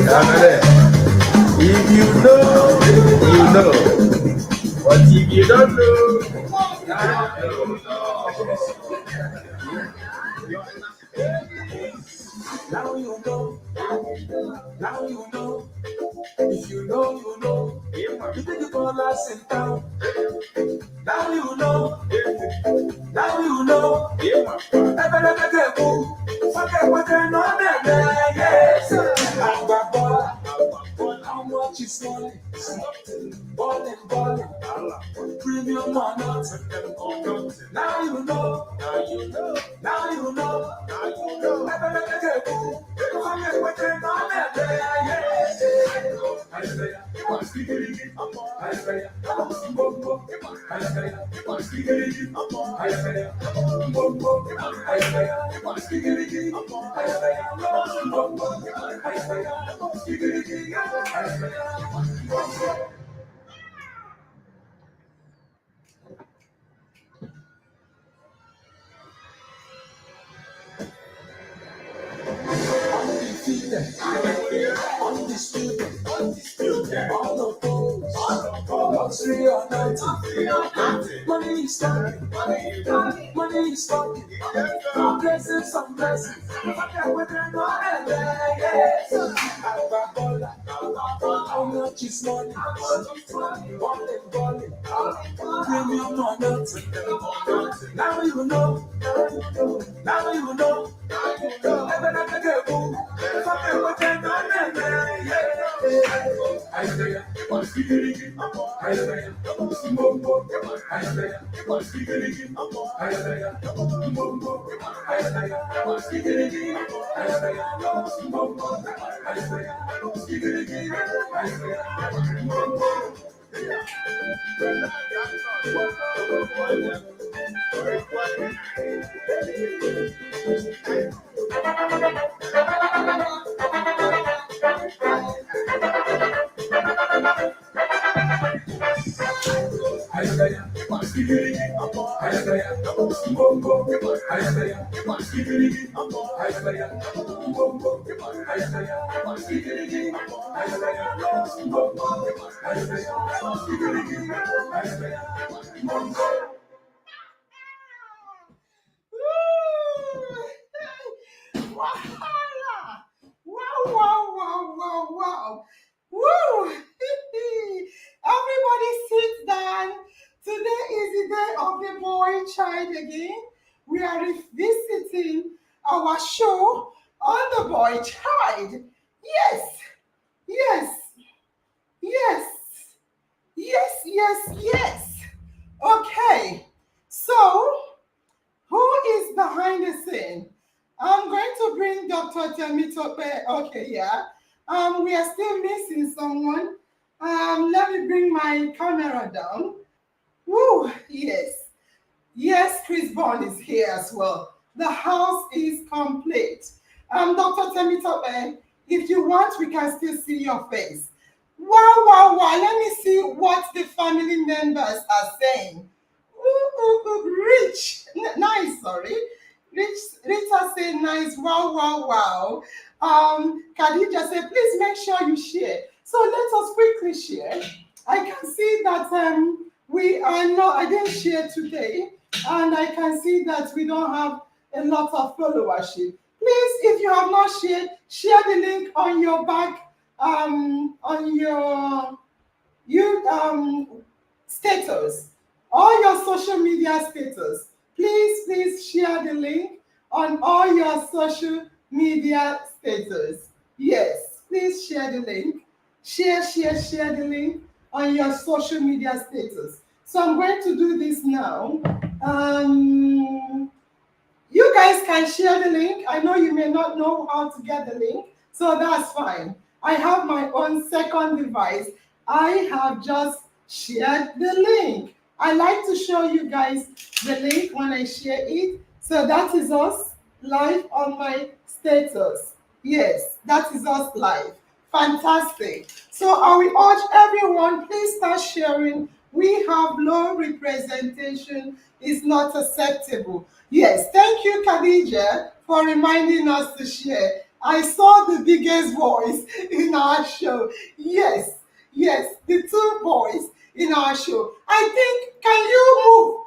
If you know, you know. But if you don't know, now you know. Now you know. If you know, you know. You think you call us in town. Now you know. Now you know. How much is money? Balling, premium or not? Now you know. Now you know. Now you know. Now you know. Undisputed, all of those, luxury or nothing. Money is talking, money is talking. Blessings on blessings. How much is money? Balling, premium or nothing. Now you know. Now you know. Wow. Woo! Everybody sit down. Today is the day of the boy child again. We are revisiting our show on the boy child. Yes. Okay. So, who is behind the scene? I'm going to bring Dr. Temitope. Okay, yeah. We are still missing someone. Let me bring my camera down. Woo, yes, Chris Bond is here as well. The house is complete. Dr. Temitope, if you want, we can still see your face. Wow. Let me see what the family members are saying. Rich, nice, sorry. Rita said nice, wow. Khadija said, please make sure you share. So let us quickly share. I can see that I didn't share today, and I can see that we don't have a lot of followership. Please, if you have not shared, share the link on your back, on your status, all your social media status. Please share the link on all your social media status. Yes, please share the link. Share the link on your social media status. So I'm going to do this now. You guys can share the link. I know you may not know how to get the link, so that's fine. I have my own second device. I have just shared the link. I like to show you guys the link when I share it. So that is us live on my status. Yes, that is us live. Fantastic. So I will urge everyone, please start sharing. We have low representation. It's not acceptable. Yes, thank you, Khadija, for reminding us to share. I saw the biggest boys in our show. Yes, yes, the two boys in our show. I think, can you move?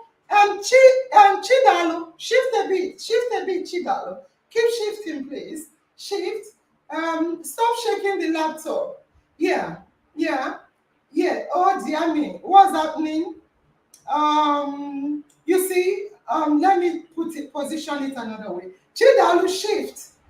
Chidalo, shift a bit, Chidalo. Keep shifting, please. Shift. Stop shaking the laptop. Yeah, yeah, yeah. Oh dear me, what's happening? You see, let me position it another way. Chidalu,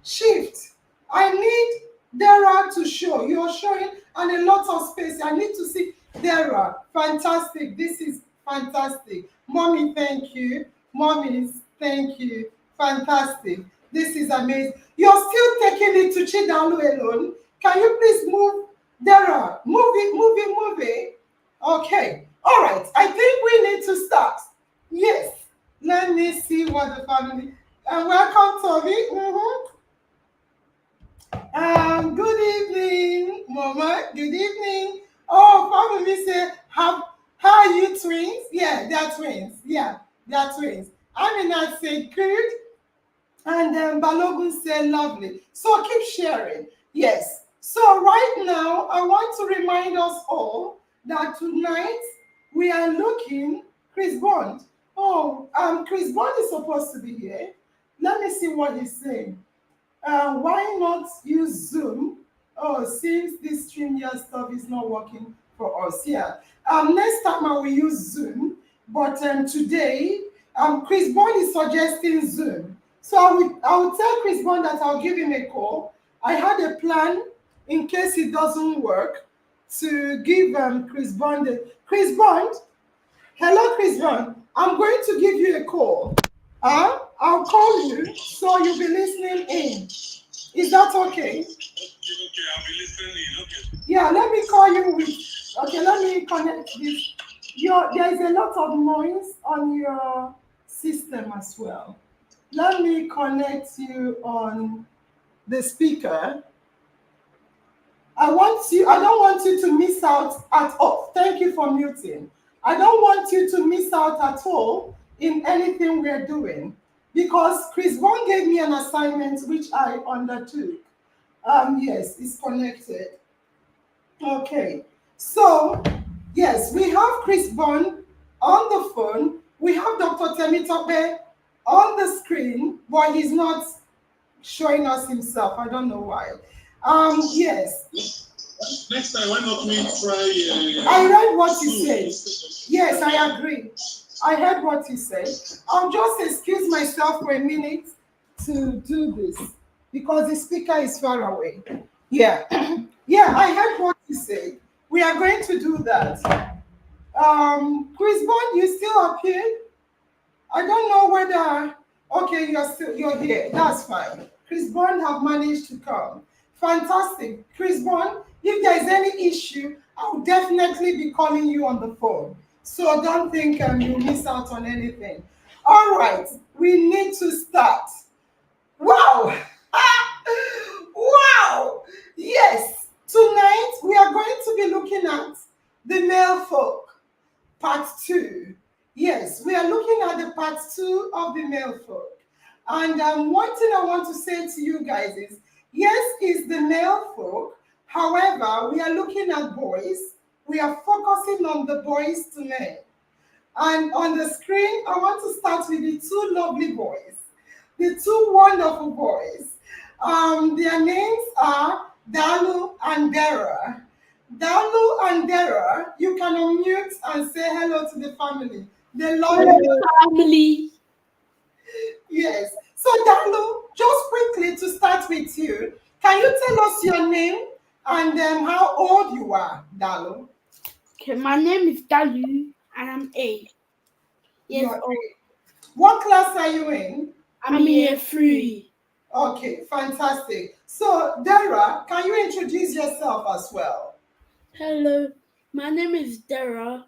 shift. I need Dara to show. You're showing and a lot of space. I need to see Dara. Fantastic. This is fantastic. Mommy, thank you. Mommies, thank you. Fantastic. This is amazing. You're still taking it to Chidalu alone. Can you please move Dara? Move it. Okay. All right. I think we need to start. Yes. Let me see what the family. And welcome, Toby. Good evening, Mama. Good evening. Oh, family say, how are you twins? Yeah, they're twins. Yeah, they're twins. Amina say good. And Balogun said, lovely. So keep sharing. Yes. So right now, I want to remind us all that tonight we are looking Chris Bond. Oh, Chris Bond is supposed to be here. Let me see what he's saying. Why not use Zoom? Oh, since this StreamYard stuff is not working for us. Yeah. Next time I will use Zoom, but today, Chris Bond is suggesting Zoom. So I will tell Chris Bond that I'll give him a call. I had a plan in case it doesn't work to give Chris Bond. Hello, Chris Bond. I'm going to give you a call. I'll call you so you'll be listening in. Is that okay? Okay, I'll be listening in. Okay. Yeah, let me call you with. Okay, let me connect this. There is a lot of noise on your system as well. Let me connect you on the speaker. I don't want you to miss out at all. Thank you for muting. I don't want you to miss out at all in anything we're doing because Chris Bond gave me an assignment which I undertook. Yes, it's connected. Okay. So, yes, we have Chris Bond on the phone. We have Dr. Temitope on the screen, but he's not showing us himself. I don't know why. Yes. Next time, why not we try? I read what you said. Yes, I agree. I heard what you said. I'll just excuse myself for a minute to do this because the speaker is far away. Yeah. Yeah, I heard what you said. We are going to do that. Chris Bond, you still up here? I don't know whether. Okay, you're here. That's fine. Chris Bond have managed to come. Fantastic. Chris Bond, if there is any issue, I'll definitely be calling you on the phone. So don't think you'll miss out on anything. All right, we need to start. Wow! Wow! Yes, tonight we are going to be looking at the male folk, part 2. Yes, we are looking at the part 2 of the male folk. And one thing I want to say to you guys is, yes, it's the male folk. However, we are looking at boys. We are focusing on the boys to men. And on the screen, I want to start with the two lovely boys, the two wonderful boys. Their names are Dalu and Dara. Dalu and Dara, you can unmute and say hello to the family. They love you. Family. Yes. So Dalu, just quickly to start with you, can you tell us your name and how old you are, Dalu? Okay, my name is Dalu and I'm 8 years old. What class are you in? I'm in year 3. Okay, fantastic. So Dara, can you introduce yourself as well? Hello, my name is Dara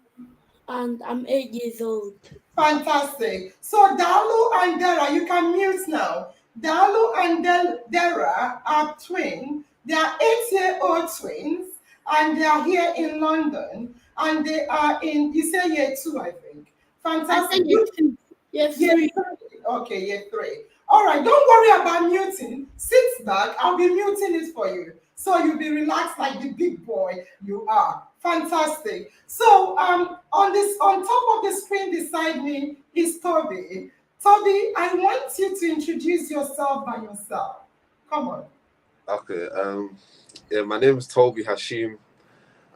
and I'm 8 years old. Fantastic. So Dalu and Dara, you can mute now. Dalu and Dara are twins. They are 8-year-old twins, and they are here in London. And they are in, you say year 2, I think. Fantastic. Year 2. Year 3. Okay, year 3. All right, don't worry about muting. Sit back. I'll be muting it for you. So you'll be relaxed like the big boy you are. Fantastic. So on top of the screen beside me is Toby. Toby, I want you to introduce yourself by yourself. Come on. Okay. Yeah, my name is Toby Hashim,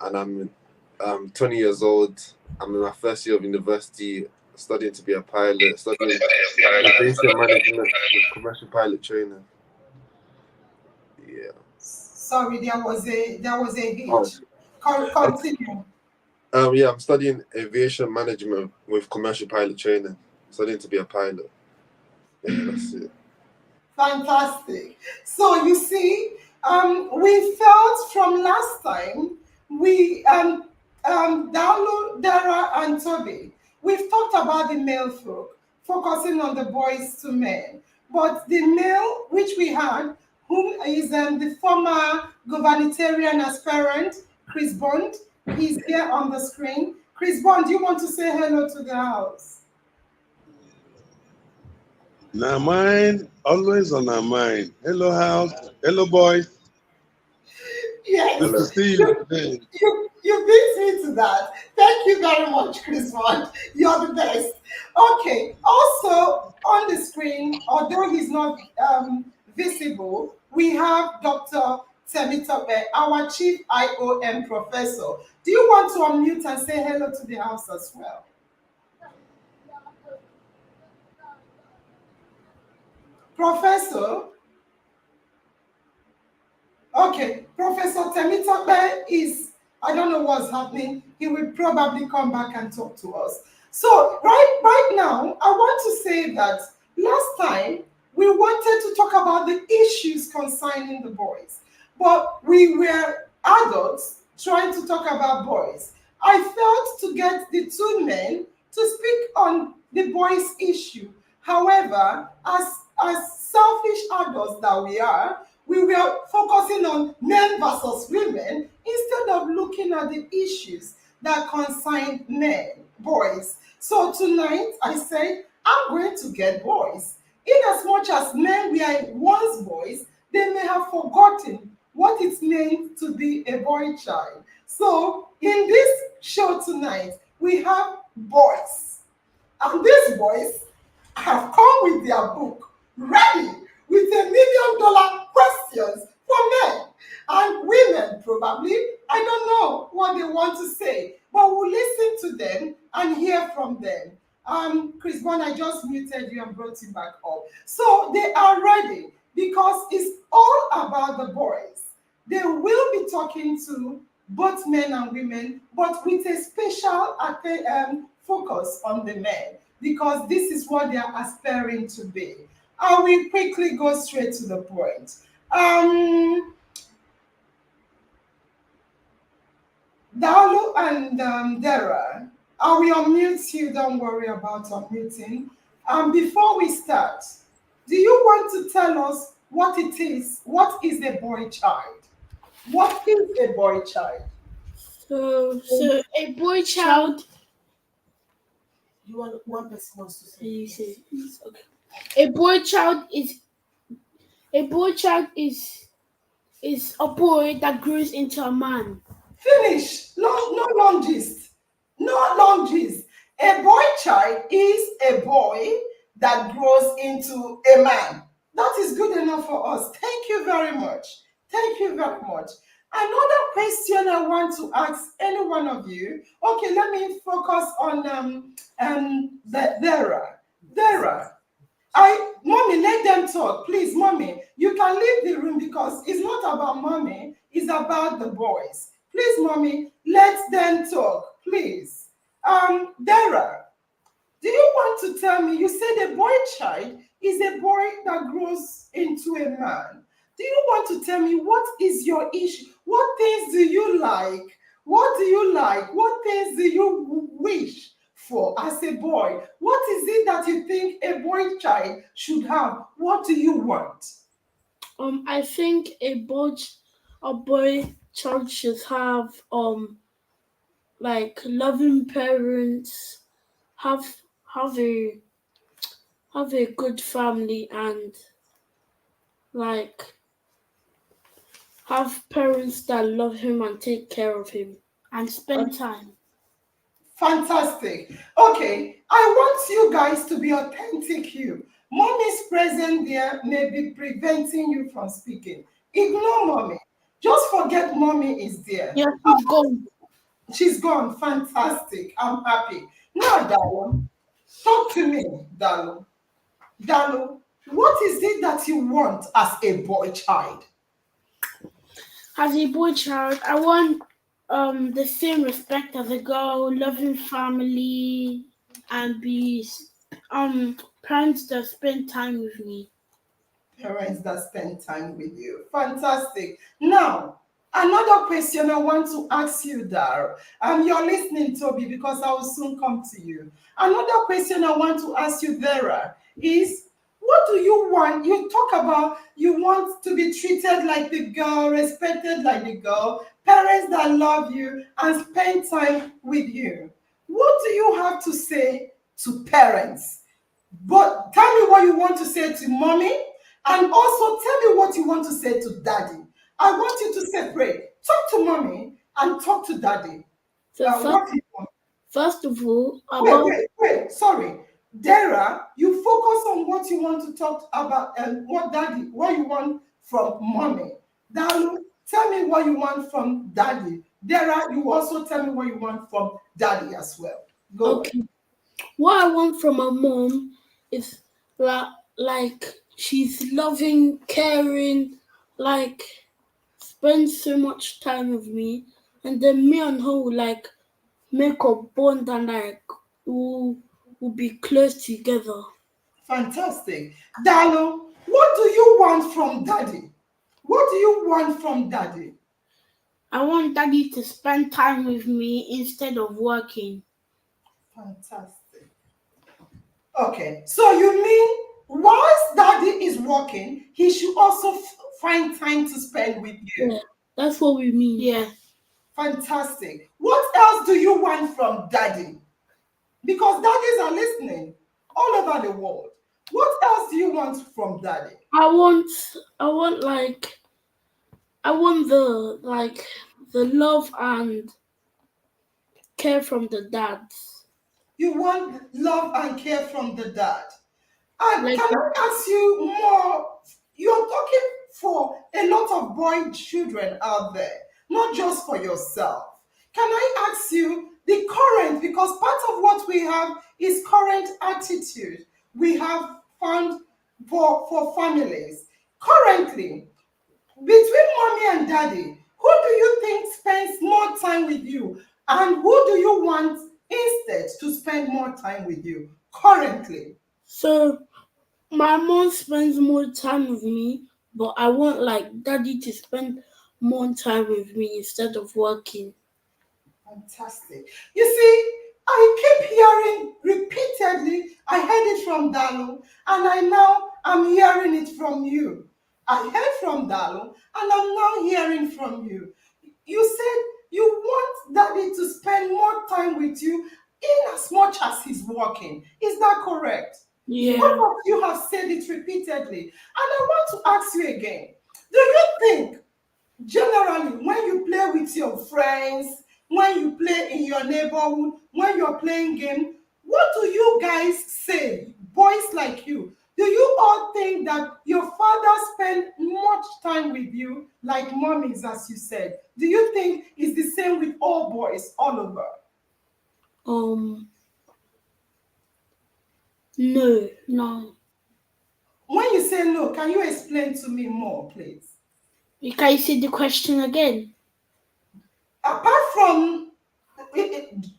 and I'm 20 years old. I'm in my first year of university, studying to be a pilot, studying aviation management with commercial pilot training. Yeah. Sorry, there was a Oh. hitch. Continue. Yeah, I'm studying aviation management with commercial pilot training, studying to be a pilot. Yeah, that's it. Fantastic. So you see, we felt from last time we download Dara and Toby. We've talked about the male folk, focusing on the boys to men. But the male, which we had, whom is the former gubernatorial aspirant, Chris Bond, he's here on the screen. Chris Bond, do you want to say hello to the house? Now mine, always on our mind. Hello, house. Hello, boys. Yes. Good to Hello. see you today. You beat me to that. Thank you very much, Chris Ward. You're the best. Okay. Also on the screen, although he's not visible, we have Dr. Temitope, our chief IOM professor. Do you want to unmute and say hello to the house as well? Professor? Okay, Professor Temitope is, I don't know what's happening. He will probably come back and talk to us. So right now, I want to say that last time we wanted to talk about the issues concerning the boys, but we were adults trying to talk about boys. I felt to get the two men to speak on the boys' issue. However, as selfish adults that we were focusing on men versus women instead of looking at the issues that concern men, boys. So tonight I said, I'm going to get boys. In as much as men were once boys, they may have forgotten what it meant to be a boy child. So in this show tonight, we have boys. And these boys have come with their book ready with $1 million questions for men and women, probably. I don't know what they want to say, but we'll listen to them and hear from them. Chris Bond, I just muted you and brought you back up. So they are ready because it's all about the boys. They will be talking to both men and women, but with a special focus on the men because this is what they are aspiring to be. I will quickly go straight to the point. Dalu and Dara, I will unmute you. Don't worry about unmuting. Before we start, do you want to tell us what it is? What is a boy child? What is a boy child? So a boy child. You want one person wants to say? You say okay. A boy child is a boy that grows into a man. Finish. No long gist. No long gist. A boy child is a boy that grows into a man. That is good enough for us. Thank you very much. Thank you very much. Another question I want to ask any one of you. Okay, let me focus on Dara. Dara, mommy, let them talk, please, mommy. You can leave the room because it's not about mommy, it's about the boys. Please, mommy, let them talk, please. Dara, do you want to tell me? You said a boy child is a boy that grows into a man. Do you want to tell me what is your issue? What things do you like? What do you like? What things do you wish for as a boy? What is it that you think a boy child should have? What do you want? I think a boy child should have like loving parents, have have a have a good family and like have parents that love him and take care of him and spend time. Fantastic. Okay, I want you guys to be authentic you. Mommy's presence there may be preventing you from speaking. Ignore mommy. Just forget mommy is there. Yes, he's gone. She's gone. Fantastic. I'm happy. Now, Dalo, talk to me, Dalo. Dalo, what is it that you want as a boy child? As a boy child, I want the same respect as a girl, loving family, and be parents that spend time with me. Parents that spend time with you. Fantastic. Now, another question I want to ask you, Dar. You're listening, Toby, because I will soon come to you. Another question I want to ask you, Vera, is what do you want? You talk about you want to be treated like the girl, respected like the girl, parents that love you and spend time with you. What do you have to say to parents? But tell me what you want to say to mommy, and also tell me what you want to say to daddy. I want you to separate. Talk to mommy and talk to daddy. So What do you want? first of all, about Wait. Sorry. Dara, you focus on what you want to talk about and what you want from mommy. Dalu, tell me what you want from daddy. Dara, you also tell me what you want from daddy as well. Go ahead. okay, what I want from my mom is like she's loving, caring, like spends so much time with me, and then me and her will like make a bond and like will be close together. Fantastic. Dalu, what do you want from daddy? What do you want from daddy? I want daddy to spend time with me instead of working. Fantastic. Okay, so you mean whilst daddy is working, he should also find time to spend with you. Yeah, that's what we mean. Yeah. Fantastic. What else do you want from daddy? Because daddies are listening all over the world. What else do you want from daddy? I want I want the love and care from the dads. You want love and care from the dad. Like Can I ask you more? You're talking for a lot of boy children out there, not just for yourself. Can I ask you the current, because part of what we have is current attitude we have found for families. Currently, between mommy and daddy, who do you think spends more time with you? And who do you want instead to spend more time with you currently? so my mom spends more time with me, but I want like daddy to spend more time with me instead of working. Fantastic. You see, I keep hearing repeatedly, I heard it from Dalu, and I'm hearing it from you. I heard from Dalu, and I'm now hearing from you. You said you want daddy to spend more time with you in as much as he's working. Is that correct? Yeah. Both of you have said it repeatedly. And I want to ask you again, do you think generally when you play with your friends, when you play in your neighborhood, when you're playing game, what do you guys say, boys like you? Do you all think that your father spent much time with you like mommies, as you said? Do you think it's the same with all boys all over? No. When you say no, can you explain to me more, please? Can you see the question again? Apart from,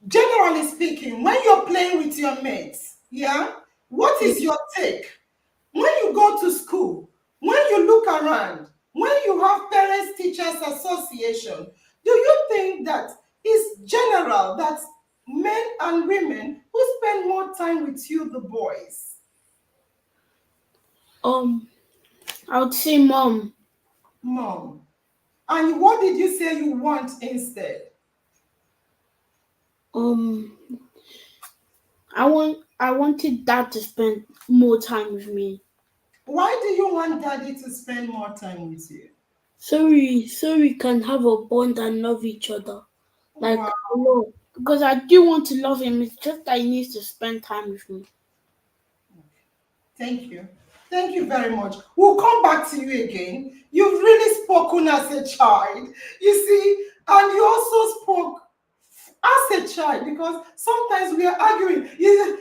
generally speaking, when you're playing with your mates, yeah, what is your take? When you go to school, when you look around, when you have parents teachers association, do you think that it's general that men and women who spend more time with you, the boys? I would say mom. Mom. And what did you say you want instead? I want I wanted Dad to spend more time with me. Why do you want Daddy to spend more time with you? So we can have a bond and love each other. Like Wow. a lot. Because I do want to love him. It's just that he needs to spend time with me. Thank you. Thank you very much. We'll come back to you again. You've really spoken as a child, you see, and you also spoke as a child because sometimes we are arguing. Yeah.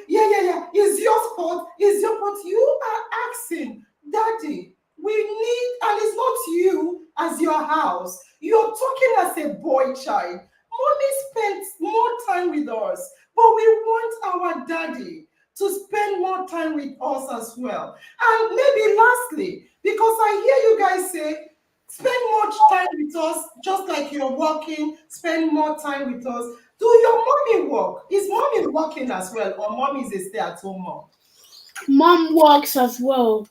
It's your fault. It's your fault. You are asking, Daddy, we need, and it's not you as your house. You're talking as a boy child. Mommy spent more time with us, but we want our daddy to spend more time with us as well. And maybe lastly, because I hear you guys say, spend more time with us, just like you're working, spend more time with us. Do your mommy work? Is mommy working as well, or mommy is a stay-at-home mom? Mom works as well.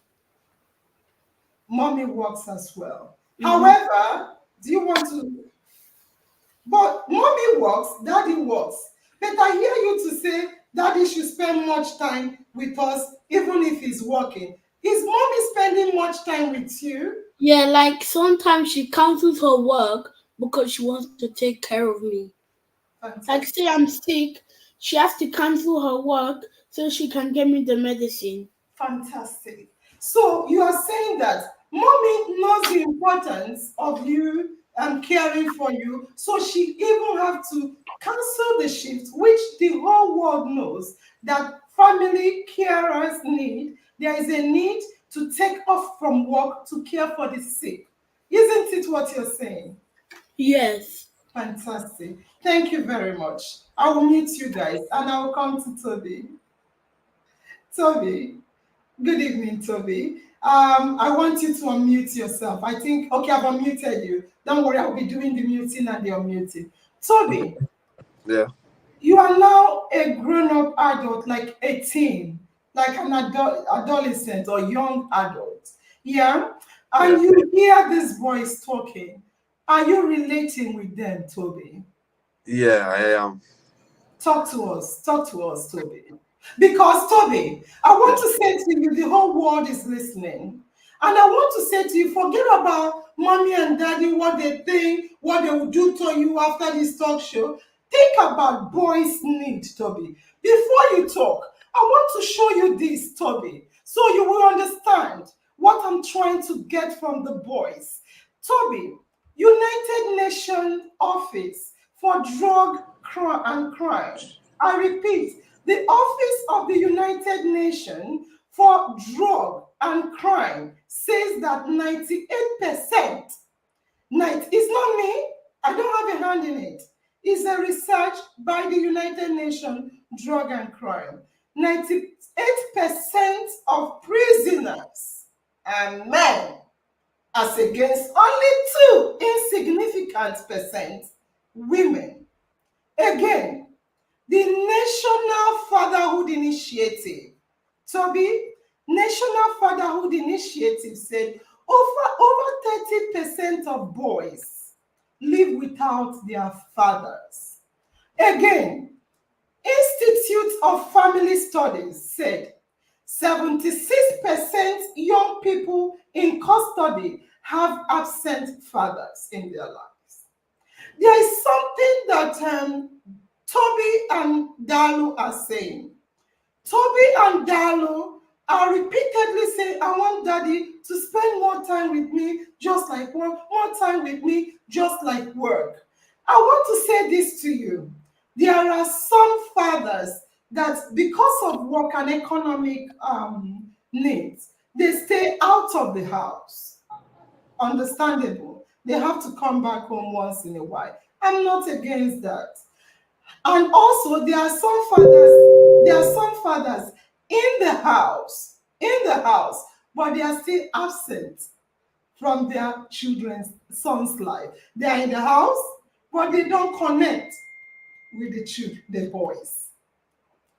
Mommy works as well. Mhm. However, do you want to? But mommy works, daddy works. But I hear you to say daddy should spend much time with us, even if he's working. Is mommy spending much time with you? Yeah, like sometimes she cancels her work because she wants to take care of me. Like say I'm Fantastic. sick, she has to cancel her work so she can get me the medicine. Fantastic. So you are saying that mommy knows the importance of you and caring for you, so she even have to cancel the shift, which the whole world knows that family carers need. There is a need to take off from work to care for the sick. Isn't it what you're saying? Yes. Fantastic. Thank you very much. I will meet you guys and I will come to Toby. Toby. Good evening, Toby. I want you to unmute yourself. I think, okay, I've unmuted you. Don't worry, I'll be doing the muting and the unmuting. Toby, Yeah. you are now a grown-up adult, like a teen, like an adolescent or young adult. Yeah? Yeah. And you hear these boys talking. Are you relating with them, Toby? Yeah, I am. Talk to us, Toby. Because, Toby, I want Yeah. to say to you, the whole world is listening. And I want to say to you, forget about mommy and daddy, what they think, what they will do to you after this talk show. Think about boys' need, Toby. Before you talk, I want to show you this, Toby, so you will understand what I'm trying to get from the boys. Toby, United Nations Office for Drug and Crime. I repeat, the Office of the United Nations for Drug and Crime says that 98%, it's not me, I don't have a hand in it. It's a research by the United Nations Drug and Crime. 98% of prisoners are men, as against only 2 insignificant percent women. Again, the National Fatherhood Initiative, Toby, National Fatherhood Initiative said over 30% of boys live without their fathers. Again, Institute of Family Studies said 76% young people in custody have absent fathers in their lives. There is something that Toby and Dalu are saying. Toby and Dalu are repeatedly saying, I want daddy to spend more time with me, just like work, more time with me, just like work. I want to say this to you. There are some fathers that, because of work and economic needs, they stay out of the house. Understandable. They have to come back home once in a while. I'm not against that. And also, there are some fathers in the house, but they are still absent from their children's son's life. They are in the house, but they don't connect with the children, the boys.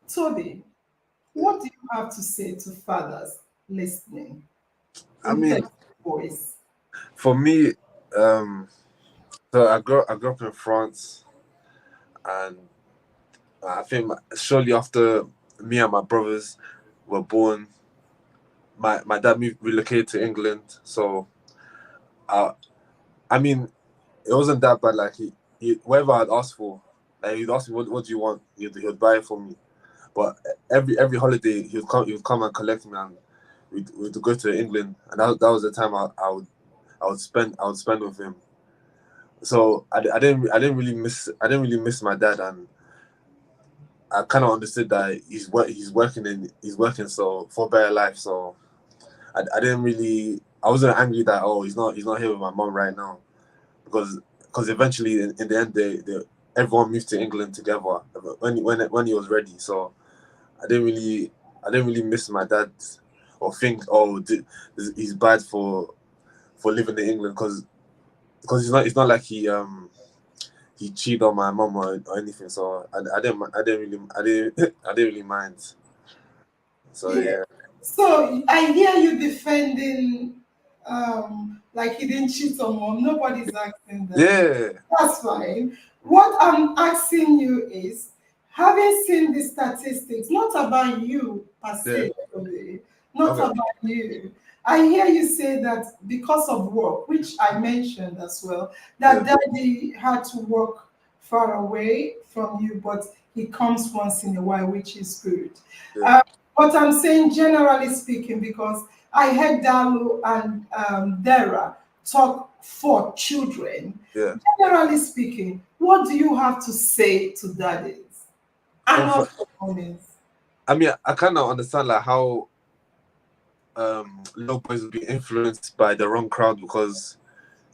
Toby, what do you have to say to fathers listening I in terms mean, of boys? for me, um, so I grew up in France, and I think shortly after me and my brothers were born. My dad relocated to England, so I mean, it wasn't that bad. Like he whatever I'd asked for, like he'd ask me, what do you want? He'd buy it for me. But every holiday he would come and collect me, and we'd go to England, and that was the time I would spend with him. So I didn't really miss my dad, and I kind of understood that he's working so for a better life. So I wasn't angry that he's not here with my mom right now, because eventually in the end they everyone moved to England together when he was ready. So I didn't really miss my dad or think he's bad for living in England, because it's not like he cheated on my mom or anything. So I didn't really mind. So Yeah. yeah. So I hear you defending, like he didn't cheat on mom. Nobody's asking that. Yeah. That's fine. What I'm asking you is, having seen the statistics, not about you per Yeah. se, Toby, not Okay. about you. I hear you say that because of work, which I mentioned as well, that Yeah. daddy had to work far away from you, but he comes once in a while, which is good. Yeah. Uh, but I'm saying generally speaking, because I heard Dalu and Dara talk for children. Yeah. Generally speaking, what do you have to say to daddies and Um, not for, for mommies? I mean, I kind of understand like how little boys will be influenced by the wrong crowd, because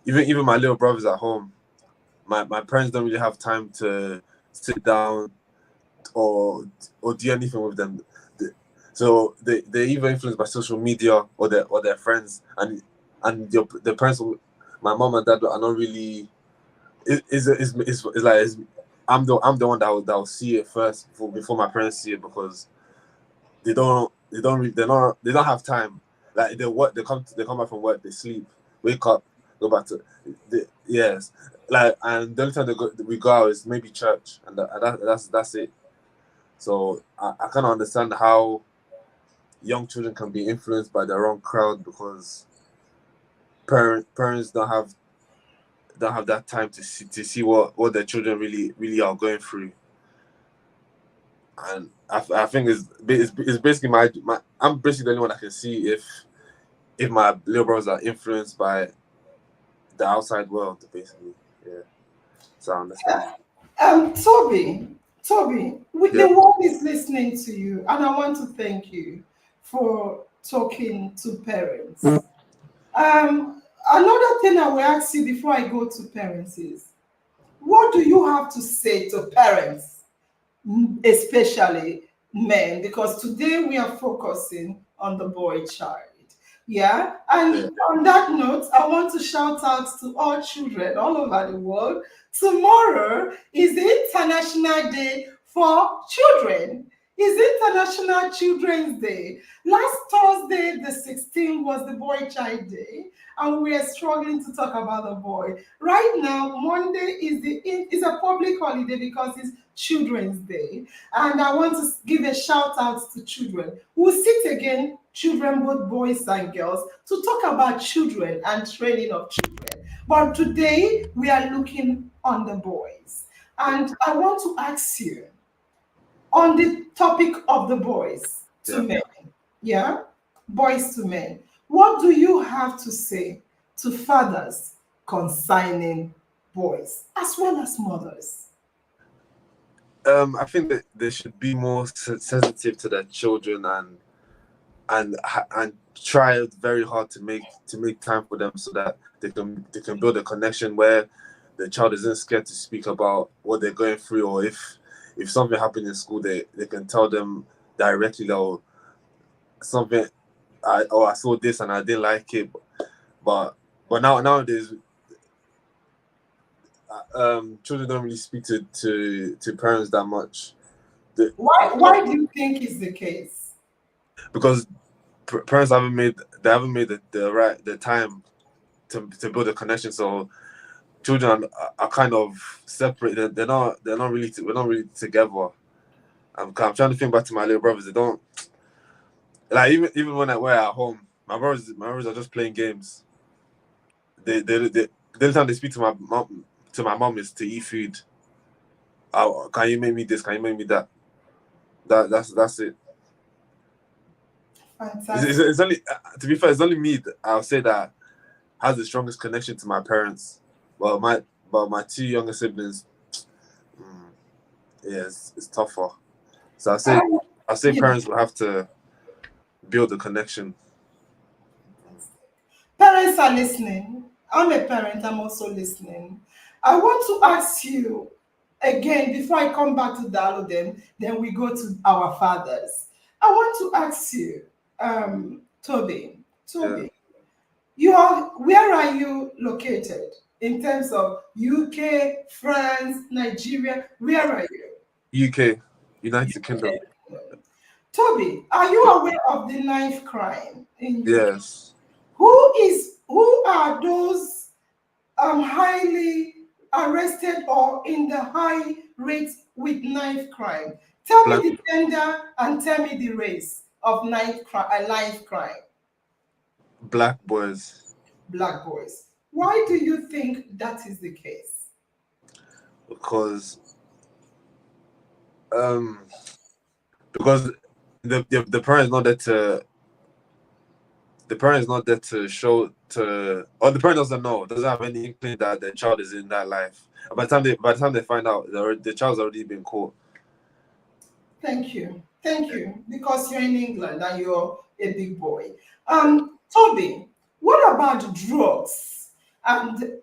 even my little brothers at home, my parents don't really have time to sit down or do anything with them. So they're either influenced by social media or their friends, and the parents my mom and dad are not really. It's like I'm the one that will see it first before my parents see it, because they don't have time. Like they work, they come back from work, they sleep, wake up, go back to yes. Like, and the only time we go out is maybe church, and that's it. So I kind of understand how young children can be influenced by the wrong crowd, because parents don't have that time to see what their children really are going through. And I think it's basically my I'm basically the only one that can see if my little brothers are influenced by the outside world, basically. Yeah. So I understand. Toby, Yeah. the world is listening to you, and I want to thank you for talking to parents. Another thing I will ask you before I go to parents is, what do you have to say to parents, especially men? Because today we are focusing on the boy child. Yeah. Yeah. And on that note, I want to shout out to all children all over the world. Tomorrow is the International Day for Children. It's International Children's Day. Last Thursday, the 16th, was the Boy Child Day, and we are struggling to talk about the boy. Right now, Monday is a public holiday because it's Children's Day, and I want to give a shout out to children. We'll sit again, children, both boys and girls, to talk about children and training of children. But today we are looking on the boys, and I want to ask you on the topic of the boys to Yeah. men. Yeah, boys to men. What do you have to say to fathers concerning boys as well as mothers? I think that they should be more sensitive to their children, and try very hard to make time for them, so that they can build a connection where the child isn't scared to speak about what they're going through, or if something happened in school, they can tell them directly that, "Oh, something I saw this and I didn't like it." But nowadays, children don't really speak to parents that much. Why do you think is the case? Because parents haven't made the time to build a connection. So children are kind of separate. They're not really we're not really together, I'm trying to think back to my little brothers. They don't like even when we're at home. My brothers are just playing games. The only time they speak to my mom is to eat food. Oh, can you make me this? Can you make me that? That's it. Fantastic. It's only to be fair. It's only me. I'll say that has the strongest connection to my parents. Well, my two younger siblings, yeah, it's tougher. So I say Yeah. parents will have to build a connection. Parents are listening. I'm a parent, I'm also listening. I want to ask you again before I come back to Dalo, then we go to our fathers. I want to ask you, Toby, Yeah. where are you located in terms of UK, France, Nigeria? Are you? UK, United Kingdom. Toby, are you aware of the knife crime in UK? Yes. Who are those highly arrested or in the high rate with knife crime? Tell me Black the gender and tell me the race of knife crime. black boys Black boys. Why do you think that is the case? because um because the parent is not there to show to or the parent doesn't have any inkling that their child is in that life. By the time they find out, the child's already been caught. Thank you. Thank you. Because you're in England and you're a big boy. Yeah. Toby, what about drugs and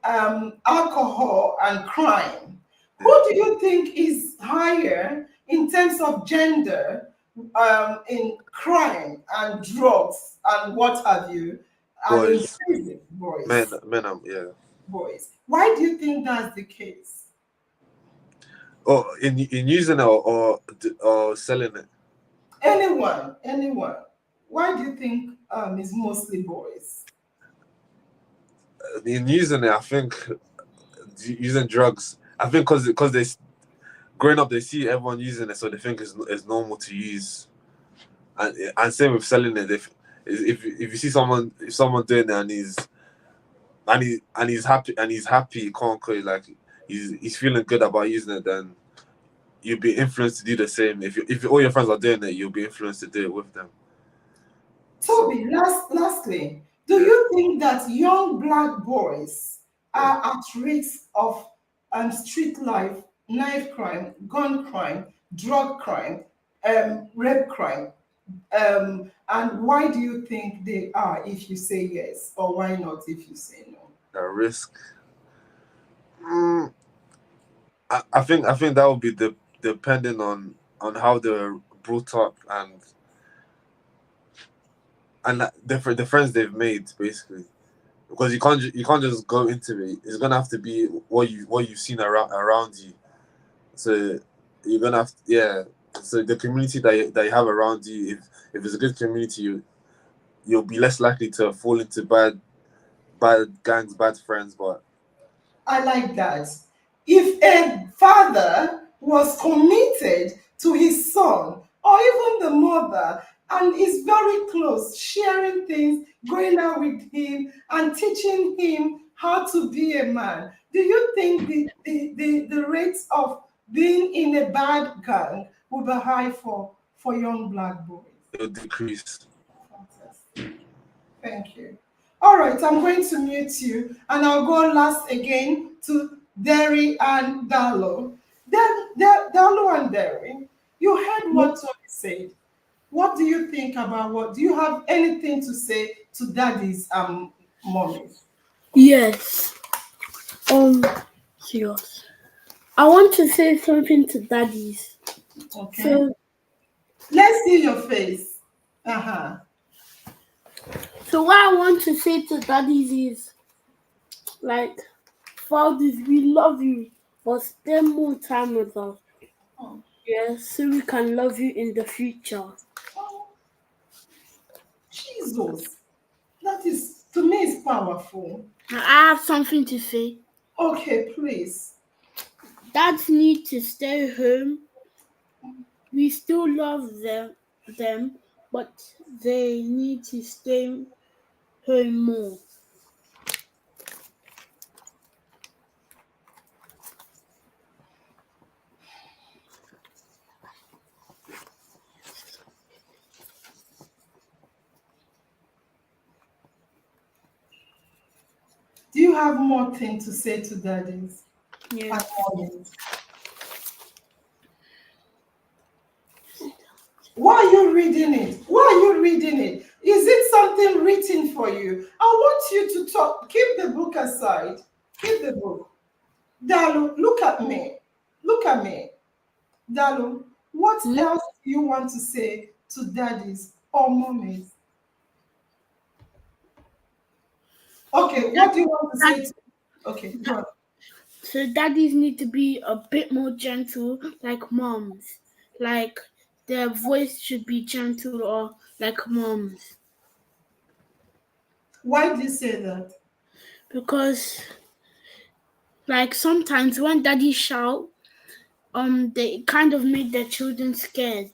alcohol and crime? Who do you think is higher in terms of gender in crime and drugs and what have you? And in Boys, prison, boys, yeah. boys. Why do you think that's the case? Oh, in using it or selling it. Anyone. Why do you think it's mostly boys? In using it, I think using drugs. I think because they growing up they see everyone using it, so they think it's normal to use. And same with selling it. If you see someone doing it and he's happy, quote unquote, like he's feeling good about using it, then you'll be influenced to do the same. If all your friends are doing it, you'll be influenced to do it with them. Toby, lastly, do Yeah, you think that young black boys yeah. are at risk of street life, knife crime, gun crime, drug crime, rape crime? And why do you think they are if you say yes, or why not if you say no? A risk. Mm, I think that would be depending on how they're brought up and the friends they've made, basically, because you can't just go into it. It's gonna have to be what you've seen around you. So you're gonna have yeah. So the community that you have around you, if it's a good community, you'll be less likely to fall into bad gangs, bad friends. But I like that. If a father was committed to his son, or even the mother, and is very close, sharing things, going out with him, and teaching him how to be a man, do you think the rates of being in a bad gang will be high for young black boys? it'll decrease. Fantastic. Thank you. All right, I'm going to mute you and I'll go last again to Derry and Dalo. Dalo and Derry, you heard what Tony said. What do you think about what? Do you have anything to say to daddy's mommies? Yes. Serious. I want to say something to daddies. Okay. So Let's see your face. Uh-huh. So what I want to say to daddies is like, fathers, we love you, but spend more time with us. Oh, Yes, so we can love you in the future. oh, Jesus. That is, to me, is powerful. I have something to say. Okay, please. Dads need to stay home we still love them, but they need to stay home more. Do you have more things to say to daddies Yeah. and mommies? Why are you reading it? Why are you reading it? Is it something written for you? I want you to talk. Keep the book aside. Keep the book. Dalu, look at me. Look at me. Dalu, what Hmm? else do you want to say to daddies or mommies? Okay, what do you want to say to? Okay, go on. So daddies need to be a bit more gentle, like moms. Like their voice should be gentle or like moms. Why do you say that? Because like sometimes when daddies shout, they kind of make their children scared.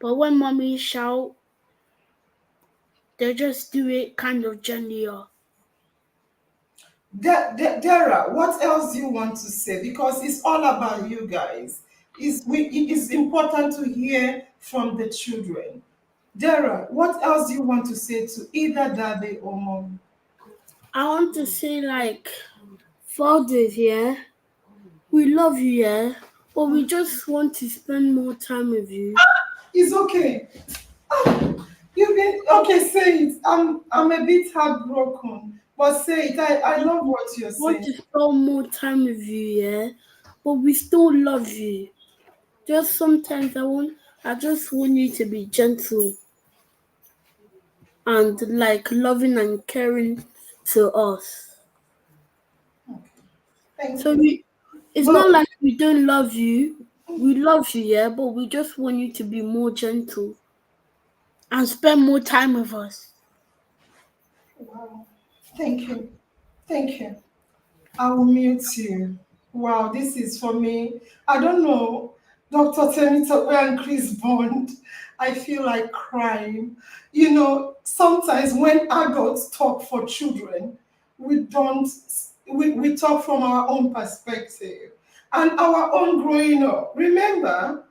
But when mommies shout, they just do it kind of gentler. Dara, what else do you want to say? Because it's all about you guys. It is important to hear from the children. Dara, what else do you want to say to either daddy or mom? I want to say like fathers, yeah, we love you, yeah, but we just want to spend more time with you. It's okay. You've been okay, say it. I'm a bit heartbroken, but say it. I love what you're Want saying. to spend more time with you, yeah, but we still love you. Just sometimes I just want you to be gentle and like loving and caring to us. Thank So you. it's Go. not like we don't love you. We love you, yeah, but we just want you to be more gentle and spend more time with us. Wow. Thank you. Thank you. I will mute you. Wow, this is for me. I don't know. Dr. Temitope and Chris Bond. I feel like crying. You know, sometimes when adults talk for children, we don't we talk from our own perspective and our own growing up. Remember,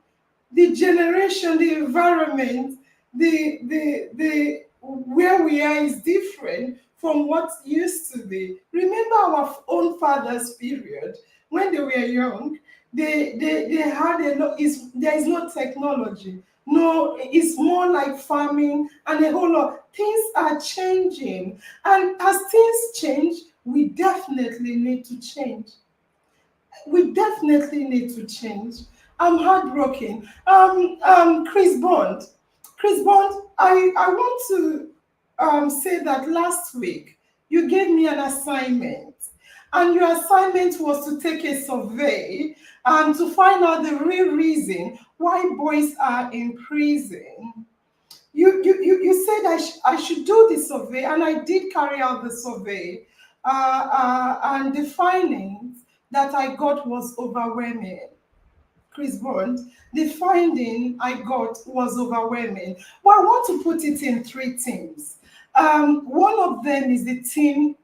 the generation, the environment, the where we are is different from what used to be. Remember our own fathers' period when they were young. They had a lot. Is there is no technology. No, it's more like farming and a whole lot. Things are changing, and as things change, we definitely need to change. We definitely need to change. I'm heartbroken. Chris Bond. Chris Bond, I want to say that last week you gave me an assignment, and your assignment was to take a survey and to find out the real reason why boys are in prison. You said I should do the survey, and I did carry out the survey. And the findings that I got was overwhelming. Chris Bond, the finding I got was overwhelming. But I want to put it in three teams. One of them is the team.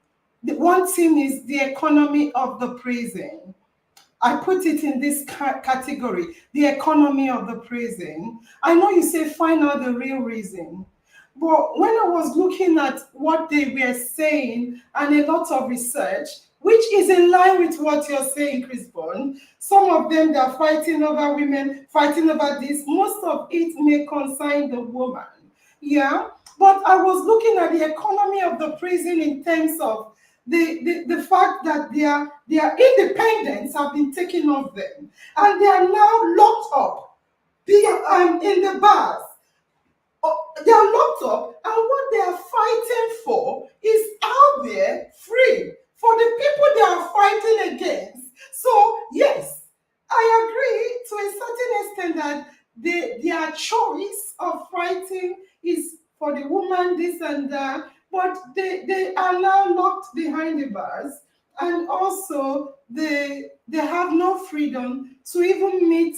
The one team is the economy of the prison. I put it in this category, the economy of the prison. I know you say find out the real reason, but when I was looking at what they were saying and a lot of research, which is in line with what you're saying, Chris Bond, some of them they are fighting over women, fighting over this. Most of it may concern the woman. Yeah, but I was looking at the economy of the prison in terms of the fact that their independence have been taken off them and they are now locked up in the bars. They are locked up, and what they are fighting for is out there free for the people they are fighting against. So yes, I agree to a certain extent that their choice of fighting is for the woman, this and that, but they are now locked behind the bars, and also they have no freedom to even meet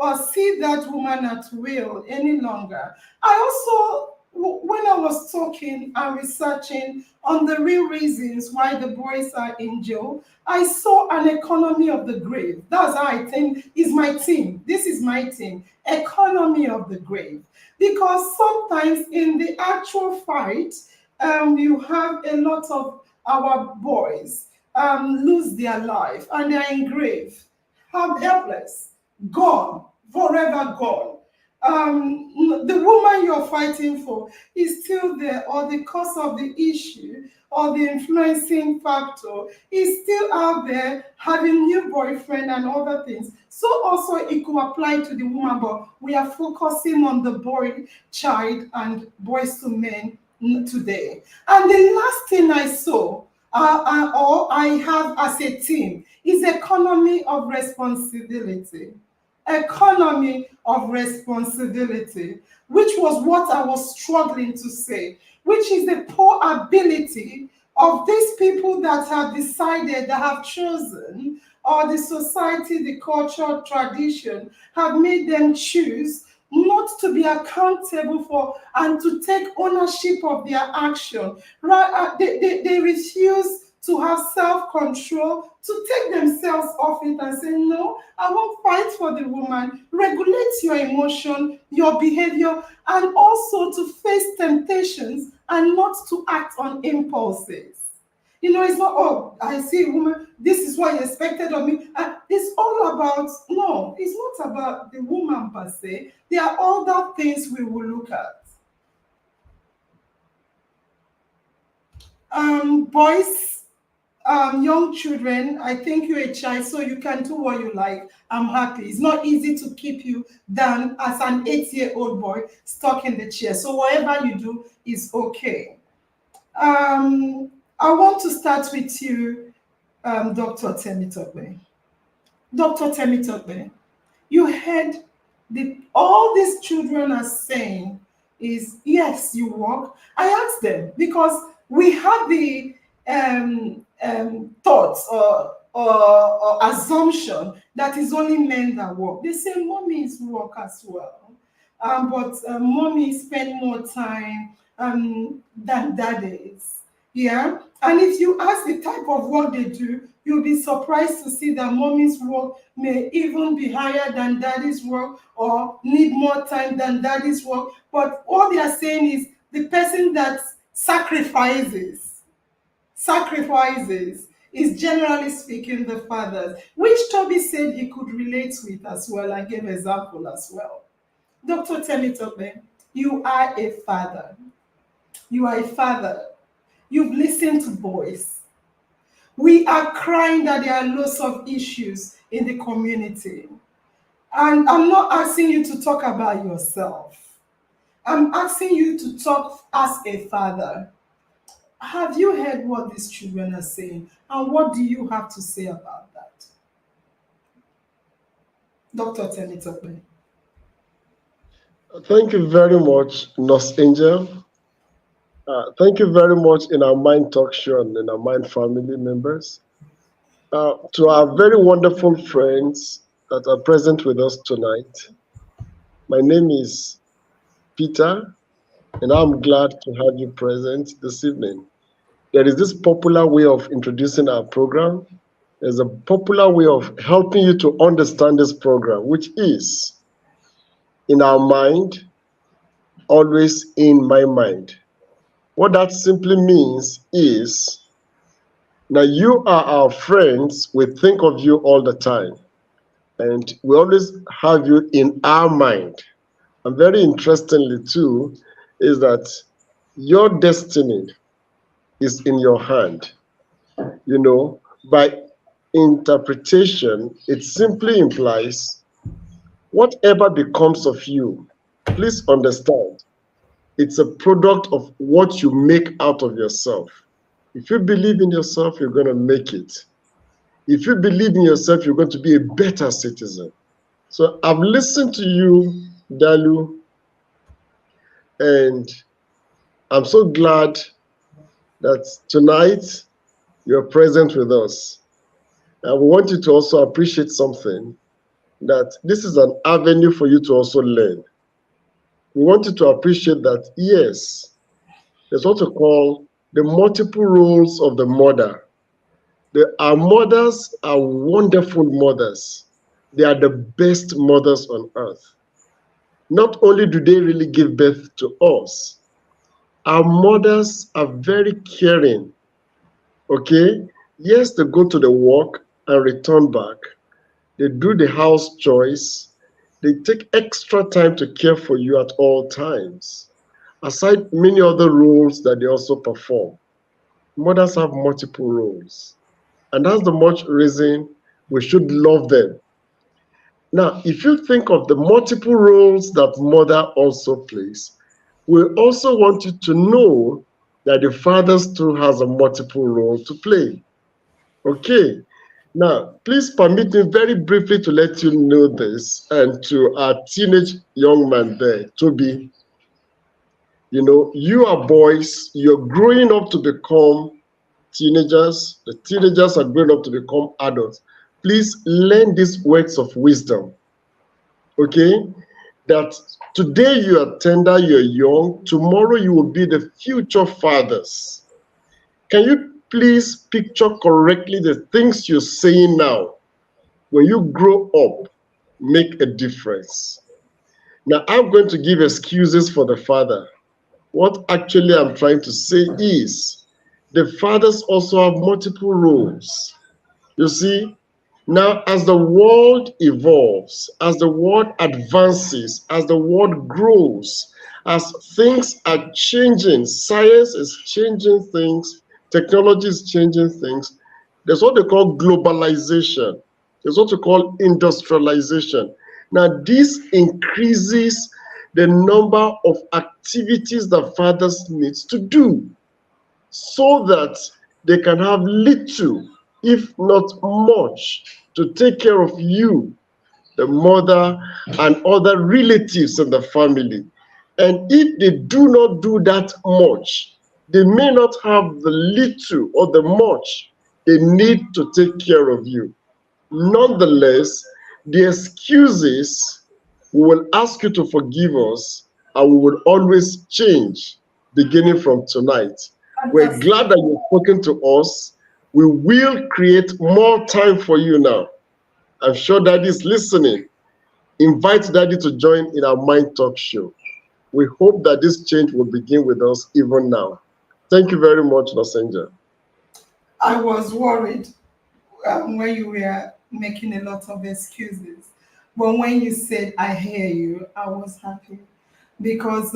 or see that woman at will any longer. I also, when I was talking and researching on the real reasons why the boys are in jail, I saw an economy of the grave. That's how I think is my team. This is my team, economy of the grave. Because sometimes in the actual fight, you have a lot of our boys lose their life and they're in grave, helpless, gone, forever gone. The woman you're fighting for is still there, or the cause of the issue or the influencing factor is still out there having new boyfriend and other things. So also it could apply to the woman, but we are focusing on the boy child and boys to men today. And the last thing I saw or I have as a team is economy of responsibility. Economy of responsibility, which was what I was struggling to say, which is the poor ability of these people that have decided, that have chosen, or the society, the culture, tradition have made them choose not to be accountable for and to take ownership of their action. Right? They refuse to have self-control, to take themselves off it and say, no, I won't fight for the woman. Regulate your emotion, your behavior, and also to face temptations and not to act on impulses. You know, it's not, oh, I see a woman, this is what you expected of me. It's all about, no, it's not about the woman per se. There are other things we will look at. Boys, young children, I think you're a child, so you can do what you like. I'm happy. It's not easy to keep you down as an 8-year-old boy stuck in the chair. So whatever you do is okay. I want to start with you, Dr. Temitope. Dr. Temitope, you heard all these children are saying is, yes, you work. I asked them because we had the thoughts or assumption that it's only men that work. They say mommies work as well, but mommy spend more time than daddies. Yeah, and if you ask the type of work they do, you'll be surprised to see that mommy's work may even be higher than daddy's work or need more time than daddy's work. But all they are saying is the person that sacrifices is generally speaking the fathers, which Toby said he could relate with as well and gave example as well. Dr. Temitope, you are a father. You are a father. You've listened to boys. We are crying that there are lots of issues in the community. And I'm not asking you to talk about yourself. I'm asking you to talk as a father. Have you heard what these children are saying? And what do you have to say about that? Dr. Temitope. Thank you very much, Nurse Angel. Thank you very much in our Mind Talk Show and in our Mind family members. To our very wonderful friends that are present with us tonight, my name is Peter, and I'm glad to have you present this evening. There is this popular way of introducing our program. There's a popular way of helping you to understand this program, which is in our mind, always in my mind. What that simply means is, now you are our friends, we think of you all the time, and we always have you in our mind. And very interestingly too, is that your destiny is in your hand. You know, by interpretation, it simply implies whatever becomes of you, please understand, it's a product of what you make out of yourself. If you believe in yourself, you're going to make it. If you believe in yourself, you're going to be a better citizen. So I've listened to you, Dalu, and I'm so glad that tonight you're present with us. And we want you to also appreciate something. that this is an avenue for you to also learn. We want you to appreciate that, yes, there's what we call the multiple roles of the mother. Our mothers are wonderful mothers. They are the best mothers on earth. Not only do they really give birth to us, our mothers are very caring. Okay? Yes, they go to the work and return back. They do the house chores. They take extra time to care for you at all times, aside many other roles that they also perform. Mothers have multiple roles, and that's the much reason we should love them. Now, if you think of the multiple roles that mother also plays, we also want you to know that the father too has a multiple role to play. Okay. Now, please permit me very briefly to let you know this, and to our teenage young man there, Toby. You know, you are boys, you're growing up to become teenagers. The teenagers are growing up to become adults. Please learn these words of wisdom. Okay? That today you are tender, you're young, tomorrow you will be the future fathers. Can you please picture correctly the things you're saying now? When you grow up, make a difference. Now, I'm going to give excuses for the father. What actually I'm trying to say is the fathers also have multiple roles. You see, now as the world evolves, as the world advances, as the world grows, as things are changing, science is changing things, technology is changing things, there's what they call globalization. There's what we call industrialization. Now, this increases the number of activities that fathers need to do so that they can have little, if not much, to take care of you, the mother, and other relatives in the family. And if they do not do that much, they may not have the little or the much they need to take care of you. Nonetheless, the excuses, we will ask you to forgive us, and we will always change beginning from tonight. We're glad that you've spoken to us. We will create more time for you now. I'm sure Daddy is listening. Invite Daddy to join in our Mind Talk show. We hope that this change will begin with us even now. Thank you very much, Los Angeles. I was worried when you were making a lot of excuses. But when you said, I hear you, I was happy. Because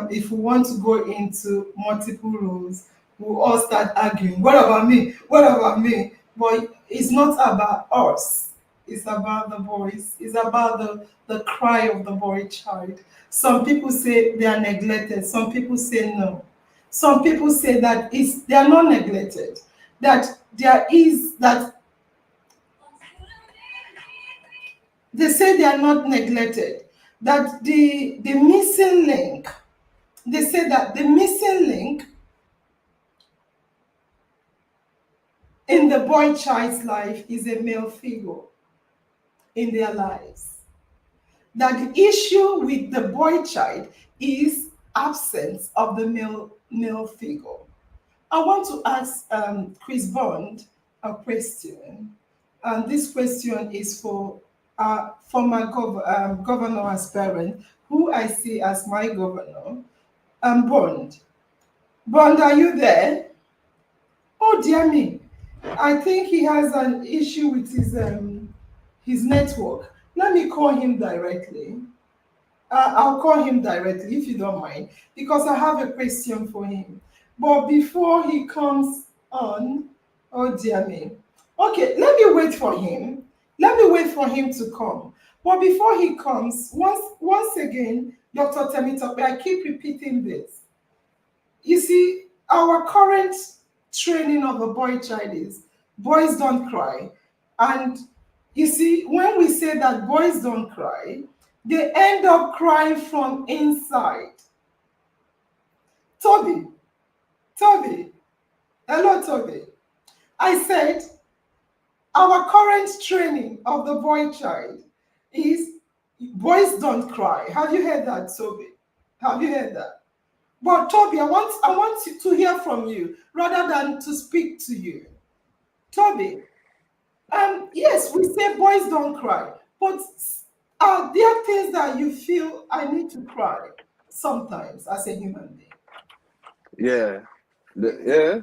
if we want to go into multiple roles, we'll all start arguing. What about me? What about me? But it's not about us. It's about the boys. It's about the cry of the boy child. Some people say they are neglected. Some people say no. Some people say that they are not neglected. That there is that they say they are not neglected. That the missing link, they say that the missing link in the boy child's life is a male figure in their lives. That the issue with the boy child is absence of the male figure. I want to ask Chris Bond a question. And this question is for our former governor aspirant, who I see as my governor, Bond. Bond, are you there? Oh, dear me. I think he has an issue with his network. Let me call him directly. I'll call him directly if you don't mind, because I have a question for him. But before he comes on, oh dear me. Okay, let me wait for him. Let me wait for him to come. But before he comes, once again, Dr. Temitope, I keep repeating this. You see, our current training of a boy child is boys don't cry. And you see, when we say that boys don't cry, they end up crying from inside. Toby, hello, Toby. I said, our current training of the boy child is boys don't cry. Have you heard that, Toby? Have you heard that? But Toby, I want to hear from you rather than to speak to you. Toby, yes, we say boys don't cry, but are there things that you feel I need to cry sometimes as a human being? Yeah, yeah,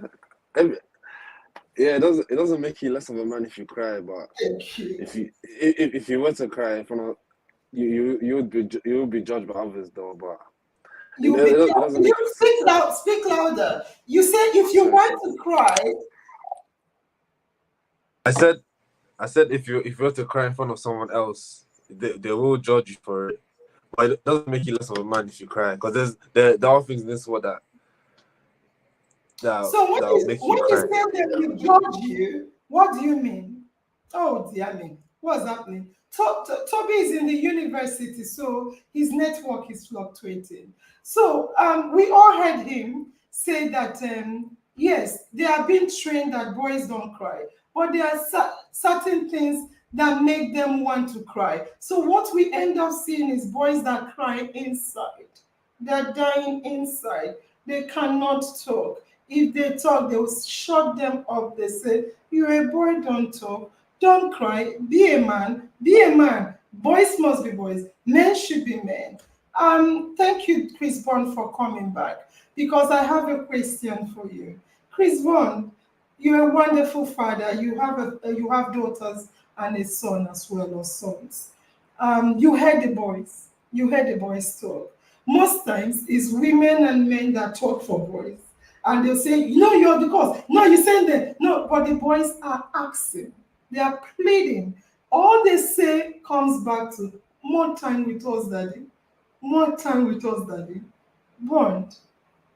yeah. It doesn't make you less of a man if you cry, but Thank you. if you were to cry in front of you would be judged by others though, but You be, it doesn't you make you. speak loud, speak louder. You say if you Sorry, want sorry. to cry, I said if you were to cry in front of someone else, they will judge you for it. But it doesn't make you less of a man if you cry, because there are things in this world so when that'll you make you when you cry. say that we judge you, what do you mean? Oh dear me, what's happening? Toby is in the university, so his network is fluctuating. So we all heard him say that yes, they are being trained that boys don't cry, but there are certain things that make them want to cry. So what we end up seeing is boys that cry inside. They're dying inside. They cannot talk. If they talk, they will shut them up. They say, "You're a boy, don't talk. Don't cry. Be a man. Be a man. Boys must be boys. Men should be men." Thank you, Chris Bond, for coming back because I have a question for you. Chris Bond, you're a wonderful father. You have daughters and a son as well, or sons. You heard the boys. You heard the boys talk. Most times it's women and men that talk for boys. And they'll say, no, you're the cause. No, you send them. No, but the boys are asking. They are pleading. All they say comes back to more time with us, daddy. More time with us, daddy. Bond,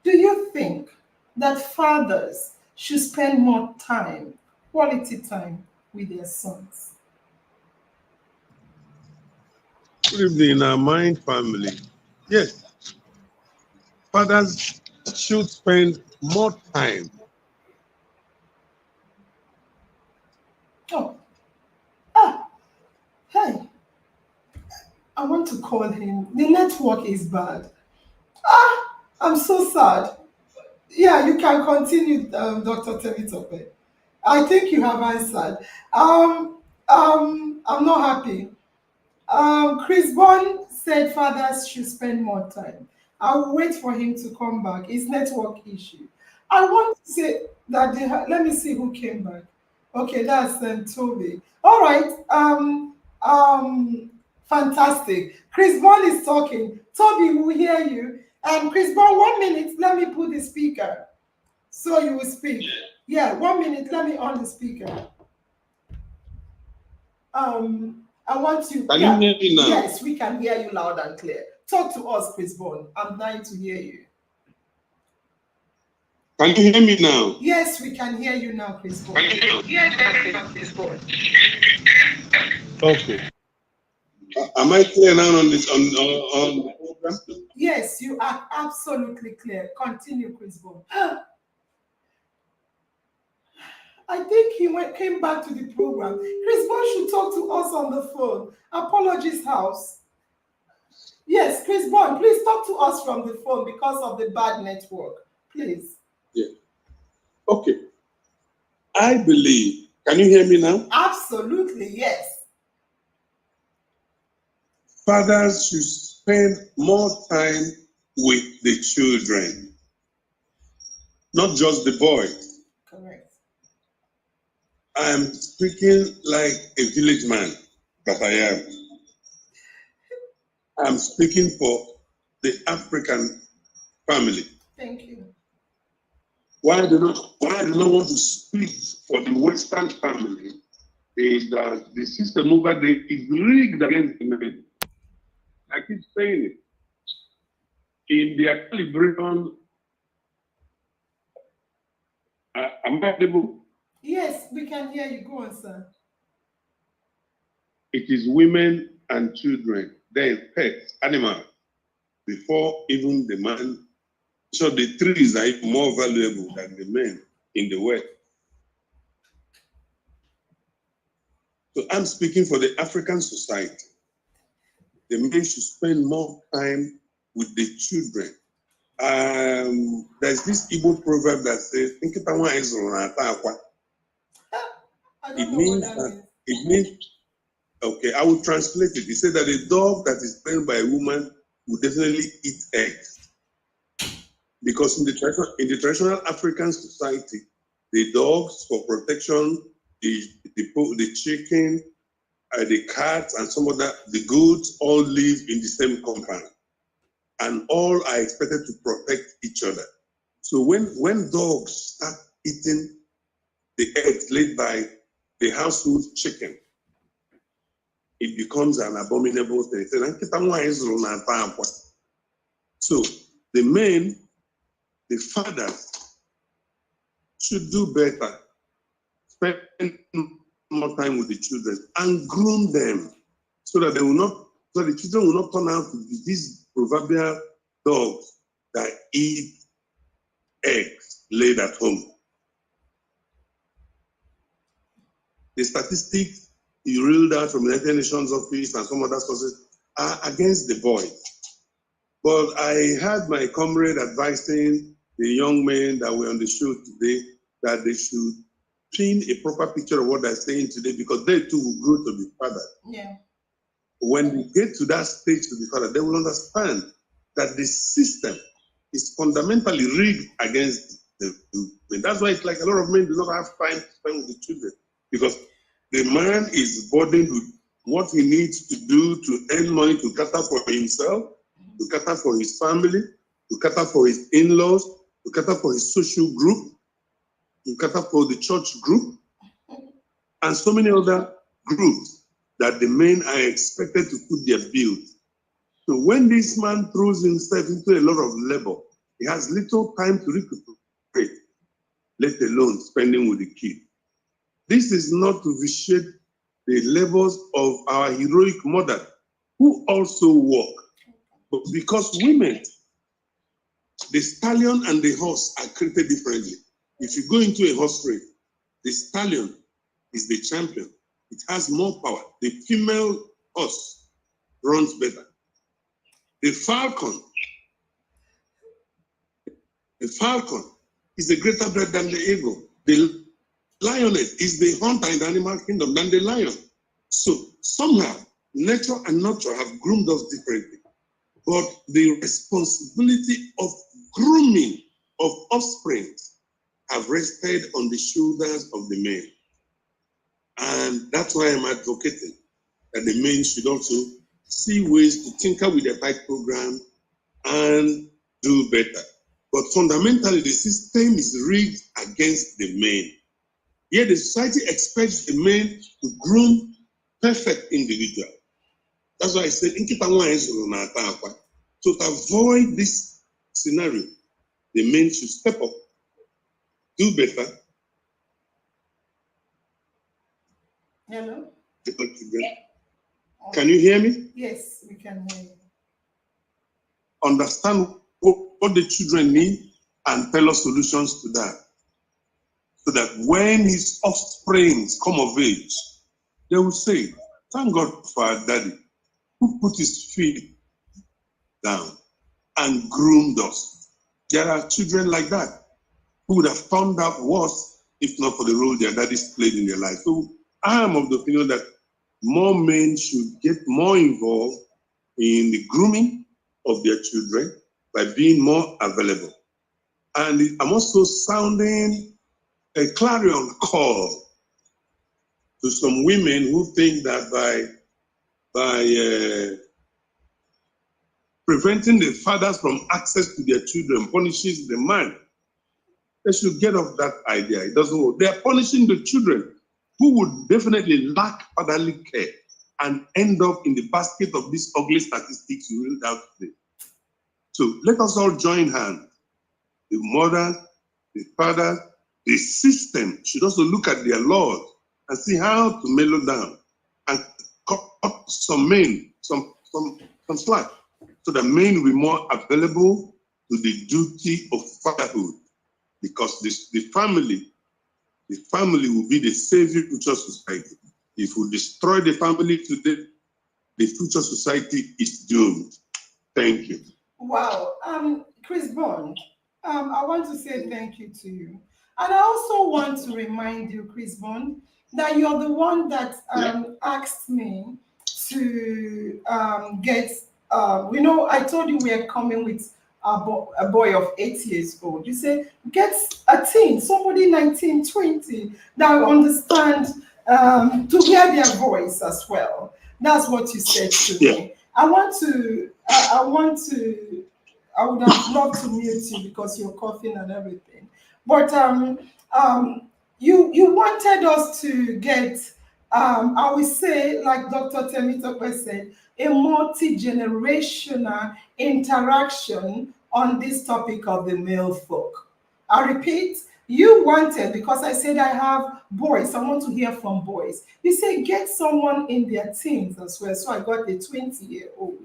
do you think that fathers should spend more time, quality time, with their sons? In our mind family, yes, fathers should spend more time. Oh, hey, I want to call him. The network is bad. I'm so sad. Yeah, you can continue, Dr. Temitope. I think you have answered. I'm not happy. Chris Bond said fathers should spend more time. I'll wait for him to come back. It's network issue. I want to say that let me see who came back. Okay, that's Toby. All right. Fantastic. Chris Bond is talking. Toby will hear you. Chris Bond, 1 minute. Let me put the speaker so you will speak. Yeah, 1 minute. Let me on the speaker. I want you. Can Yeah, you hear me now? yes, we can hear you loud and clear. Talk to us, Chris Bond. I'm dying to hear you. Can you hear me now? Yes, we can hear you now, Chris Bond. Yes, Chris Bond. Okay. Am I clear now on this on the program? Yes, you are absolutely clear. Continue, Chris Bond. I think came back to the program. Chris Bond should talk to us on the phone. Apologies, house. Yes, Chris Bond, please talk to us from the phone because of the bad network. Please. Yeah. Okay. I believe. Can you hear me now? Absolutely, yes. Fathers should spend more time with the children, not just the boy. Correct. I am speaking like a village man that I am. I'm speaking for the African family. Thank you. Why I do not want to speak for the Western family is that the system over there is rigged against the men. I keep saying it. In their calibration, am I able? Yes, we can hear you. Go on, sir. It is women and children, then pets, animals, before even the man. So the trees are even more valuable than the men in the West. So I'm speaking for the African society. the men should spend more time with the children. There's this Igbo proverb that says, it means, okay, I will translate it. It said that a dog that is trained by a woman will definitely eat eggs. Because in the traditional African society, the dogs for protection, the chicken, the cats, and some other, the goats all live in the same compound. And all are expected to protect each other. So when dogs start eating the eggs laid by the household chicken, it becomes an abominable thing. So the men, the fathers, should do better, spend more time with the children and groom them so that the children will not turn out to be these proverbial dogs that eat eggs laid at home. The statistics you reeled out from the United Nations office and some other sources are against the boys. But I had my comrade advising the young men that were on the show today that they should paint a proper picture of what they're saying today, because they too will grow to be fathers. Yeah. When we get to that stage to be father, they will understand that the system is fundamentally rigged against the men. That's why it's like a lot of men do not have time to spend with the children, because the man is burdened with what he needs to do to earn money to cater for himself, to cater for his family, to cater for his in-laws, to cater for his social group, to cater for the church group, and so many other groups that the men are expected to put their bills. So when this man throws himself into a lot of labor, he has little time to recuperate, let alone spending with the kid. This is not to vitiate the labors of our heroic mother, who also work. But because women, the stallion and the horse are created differently. If you go into a horse race, the stallion is the champion. It has more power. The female horse runs better. The falcon is a greater bird than the eagle. The lioness is the hunter in the animal kingdom than the lion. So somehow, nature and nurture have groomed us differently. But the responsibility of grooming of offspring have rested on the shoulders of the men. And that's why I'm advocating that the men should also see ways to tinker with their bike program and do better. But fundamentally, the system is rigged against the men. Yet the society expects the men to groom perfect individuals. That's why I said, so to avoid this scenario, the men should step up, do better. Hello? Can you hear me? Yes, we can hear you. Understand what the children need and tailor solutions to that. So that when his offspring come of age, they will say, thank God for our daddy who put his feet down and groomed us. There are children like that who would have turned out worse if not for the role their daddies played in their life. So I am of the opinion that more men should get more involved in the grooming of their children by being more available. And I'm also sounding a clarion call to some women who think that by preventing the fathers from access to their children punishes the man. They should get off that idea. It doesn't work. They are punishing the children who would definitely lack fatherly care and end up in the basket of these ugly statistics you read out today. So let us all join hands. The mothers, the fathers, the system should also look at their laws and see how to mellow down and cut some men, some slack, so that men will be more available to the duty of fatherhood. Because the family will be the savior future society. If we destroy the family today, the future society is doomed. Thank you. Wow. Chris Bond, I want to say thank you to you. And I also want to remind you, Chris Bond, that you're the one that asked me to get, I told you we are coming with a boy of 8 years old. You say, get a teen, somebody 19, 20, that will understand, to hear their voice as well. That's what you said to me. I would have loved to mute you because you're coughing and everything. But you wanted us to get, I would say, like Dr. Temitope said, a multi-generational interaction on this topic of the male folk. I repeat, you wanted, because I said I have boys, I want to hear from boys. You say get someone in their teens as well. So I got a 20-year-old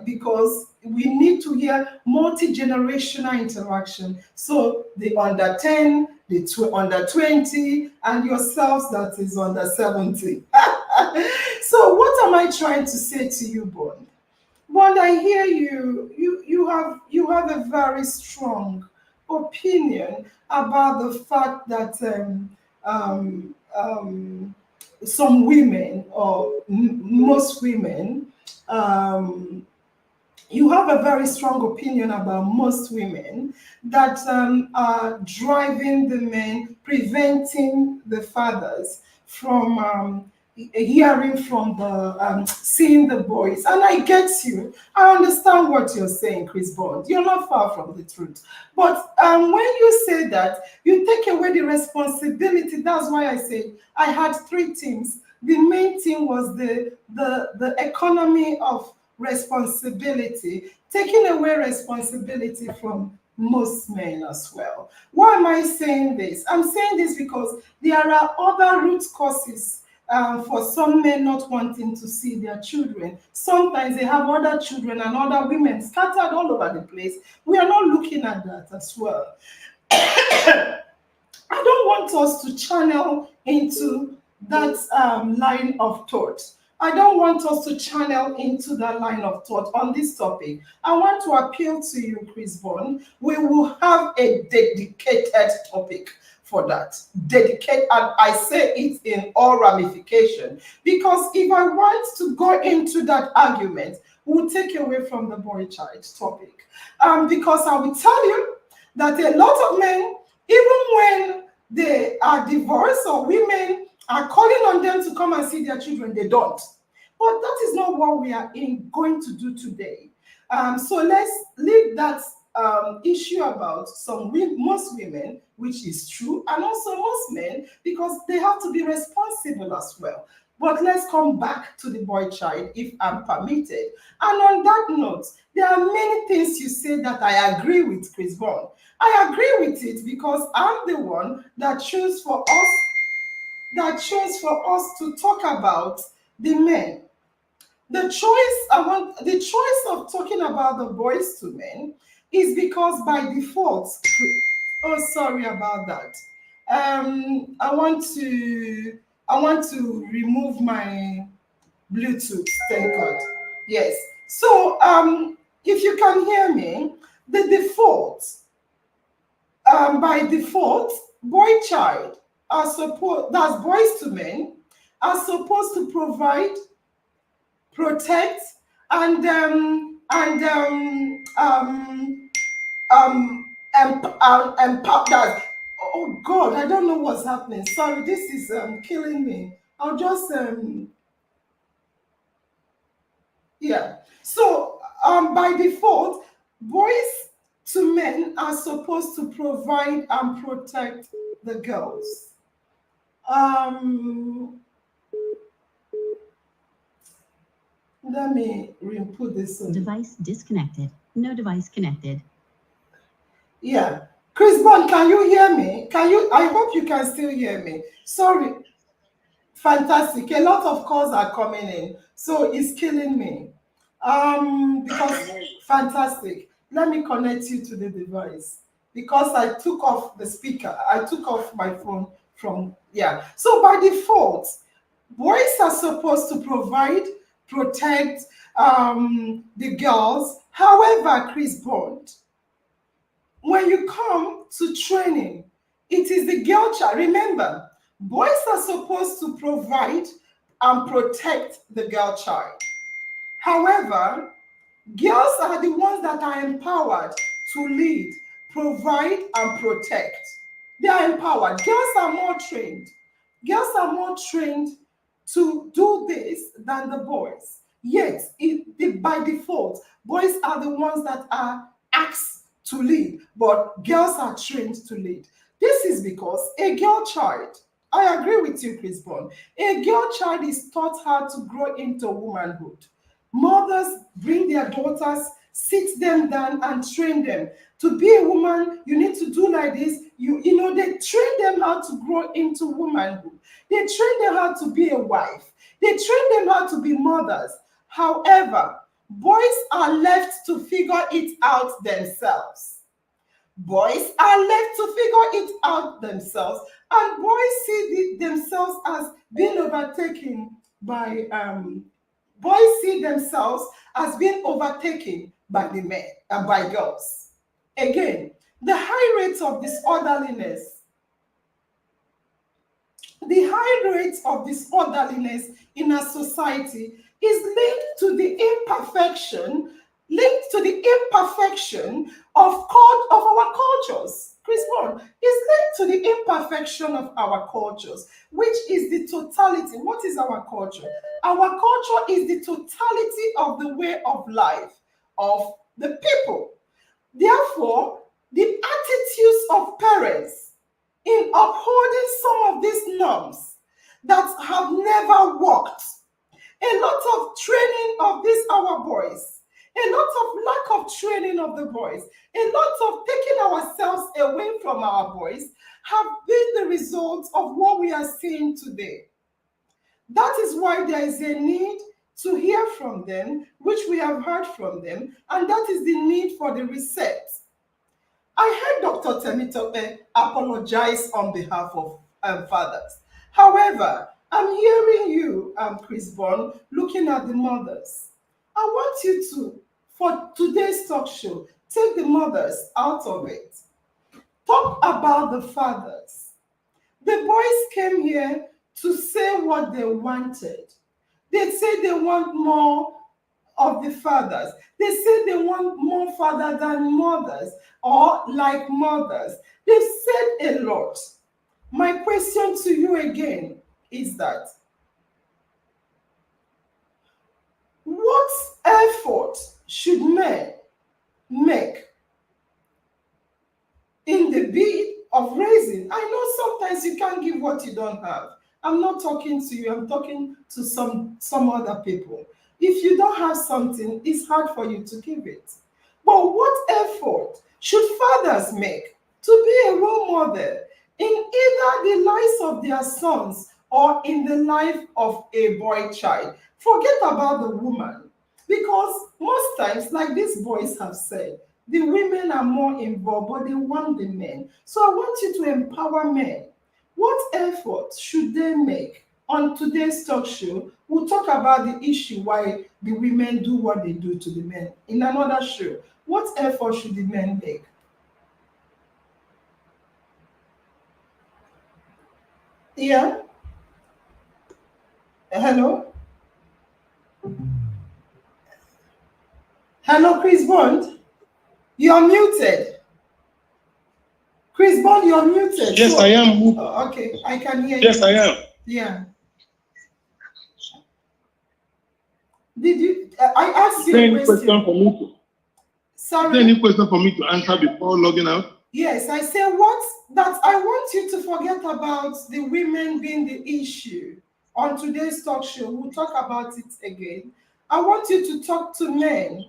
because we need to hear multi-generational interaction. So the under 10, the under 20, and yourselves that is under 70. So what am I trying to say to you, Bond? Bond, I hear you have a very strong opinion about the fact that some women, or most women, you have a very strong opinion about most women that are driving the men, preventing the fathers from hearing from the seeing the boys. And I get you. I understand what you're saying, Chris Bond. You're not far from the truth. But when you say that, you take away the responsibility. That's why I said I had 3 teams. The main thing was the economy of responsibility, taking away responsibility from most men as well. Why am I saying this? I'm saying this because there are other root causes for some men not wanting to see their children. Sometimes they have other children and other women scattered all over the place. We are not looking at that as well. I don't want us to channel into that line of thought. I don't want us to channel into that line of thought on this topic. I want to appeal to you, Chris Bond. We will have a dedicated topic for that. Dedicate, and I say it in all ramification, because if I want to go into that argument, we'll take away from the boy child topic. Because I will tell you that a lot of men, even when they are divorced or women are calling on them to come and see their children, they don't. But that is not what we are going to do today. So let's leave that issue about most women, which is true, and also most men, because they have to be responsible as well. But let's come back to the boy child, if I'm permitted. And on that note, there are many things you say that I agree with, Chris Bond. I agree with it because I'm the one that chose for us to talk about the men. The choice of talking about the boys to men is because by default, oh, sorry about that. I want to remove my Bluetooth, thank God. Yes. So if you can hear me, the default, by default, boy child that's boys to men, are supposed to provide, protect, and empower. Oh God, I don't know what's happening. Sorry, this is killing me. I'll just yeah. So by default, boys to men are supposed to provide and protect the girls. Let me re-put this on. Device disconnected. No device connected. Yeah. Chris Bond, can you hear me? I hope you can still hear me. Sorry. Fantastic. A lot of calls are coming in, so it's killing me. Because fantastic. Let me connect you to the device because I took off the speaker. I took off my phone from, yeah. So by default, boys are supposed to provide, protect the girls. However, Chris Bond, when you come to training, it is the girl child. Remember, boys are supposed to provide and protect the girl child. However, girls are the ones that are empowered to lead, provide, and protect. They are empowered. Girls are more trained. Girls are more trained to do this than the boys. Yet, by default, boys are the ones that are asked to lead, but girls are trained to lead. This is because a girl child, I agree with you, Chris Bond, a girl child is taught how to grow into womanhood. Mothers bring their daughters, sit them down and train them. To be a woman, you need to do like this. You know, they train them how to grow into womanhood. They train them how to be a wife. They train them how to be mothers. However, boys are left to figure it out themselves. Boys are left to figure it out themselves, and boys see themselves as being overtaken by boys see themselves as being overtaken by the men and by girls. Again, the high rates of disorderliness, in our society is linked to the imperfection of our cultures. Chris Bond is linked to the imperfection of our cultures, which is the totality. What is our culture? Our culture is the totality of the way of life of the people. Therefore, the attitudes of parents in upholding some of these norms that have never worked, a lot of training of these our boys, a lot of lack of training of the boys, a lot of taking ourselves away from our boys have been the result of what we are seeing today. That is why there is a need to hear from them, which we have heard from them, and that is the need for the reset. I heard Dr. Temitope apologize on behalf of fathers. However, I'm hearing you, Chris Bond, looking at the mothers. I want you to, for today's talk show, take the mothers out of it. Talk about the fathers. The boys came here to say what they wanted. They say they want more of the fathers. They say they want more father than mothers or like mothers. They've said a lot. My question to you again is that what effort should men make in the bid of raising? I know sometimes you can't give what you don't have. I'm not talking to you, I'm talking to some other people. If you don't have something, it's hard for you to give it. But what effort should fathers make to be a role model in either the lives of their sons or in the life of a boy child? Forget about the woman, because most times, like these boys have said, the women are more involved, but they want the men. So I want you to empower men. What effort should they make? On today's talk show, we'll talk about the issue why the women do what they do to the men. In another show, what effort should the men make? Yeah? Hello? Hello, Chris Bond? You're muted. Chris Bond, you're muted. Yes, I am. Okay, I can hear you. Yes, I am. Yeah. Did you? I asked you Is there a any question question. for me to? Sorry. Is there any question for me to answer before logging out? Yes, I say what that I want you to forget about the women being the issue. On today's talk show, we'll talk about it again. I want you to talk to men.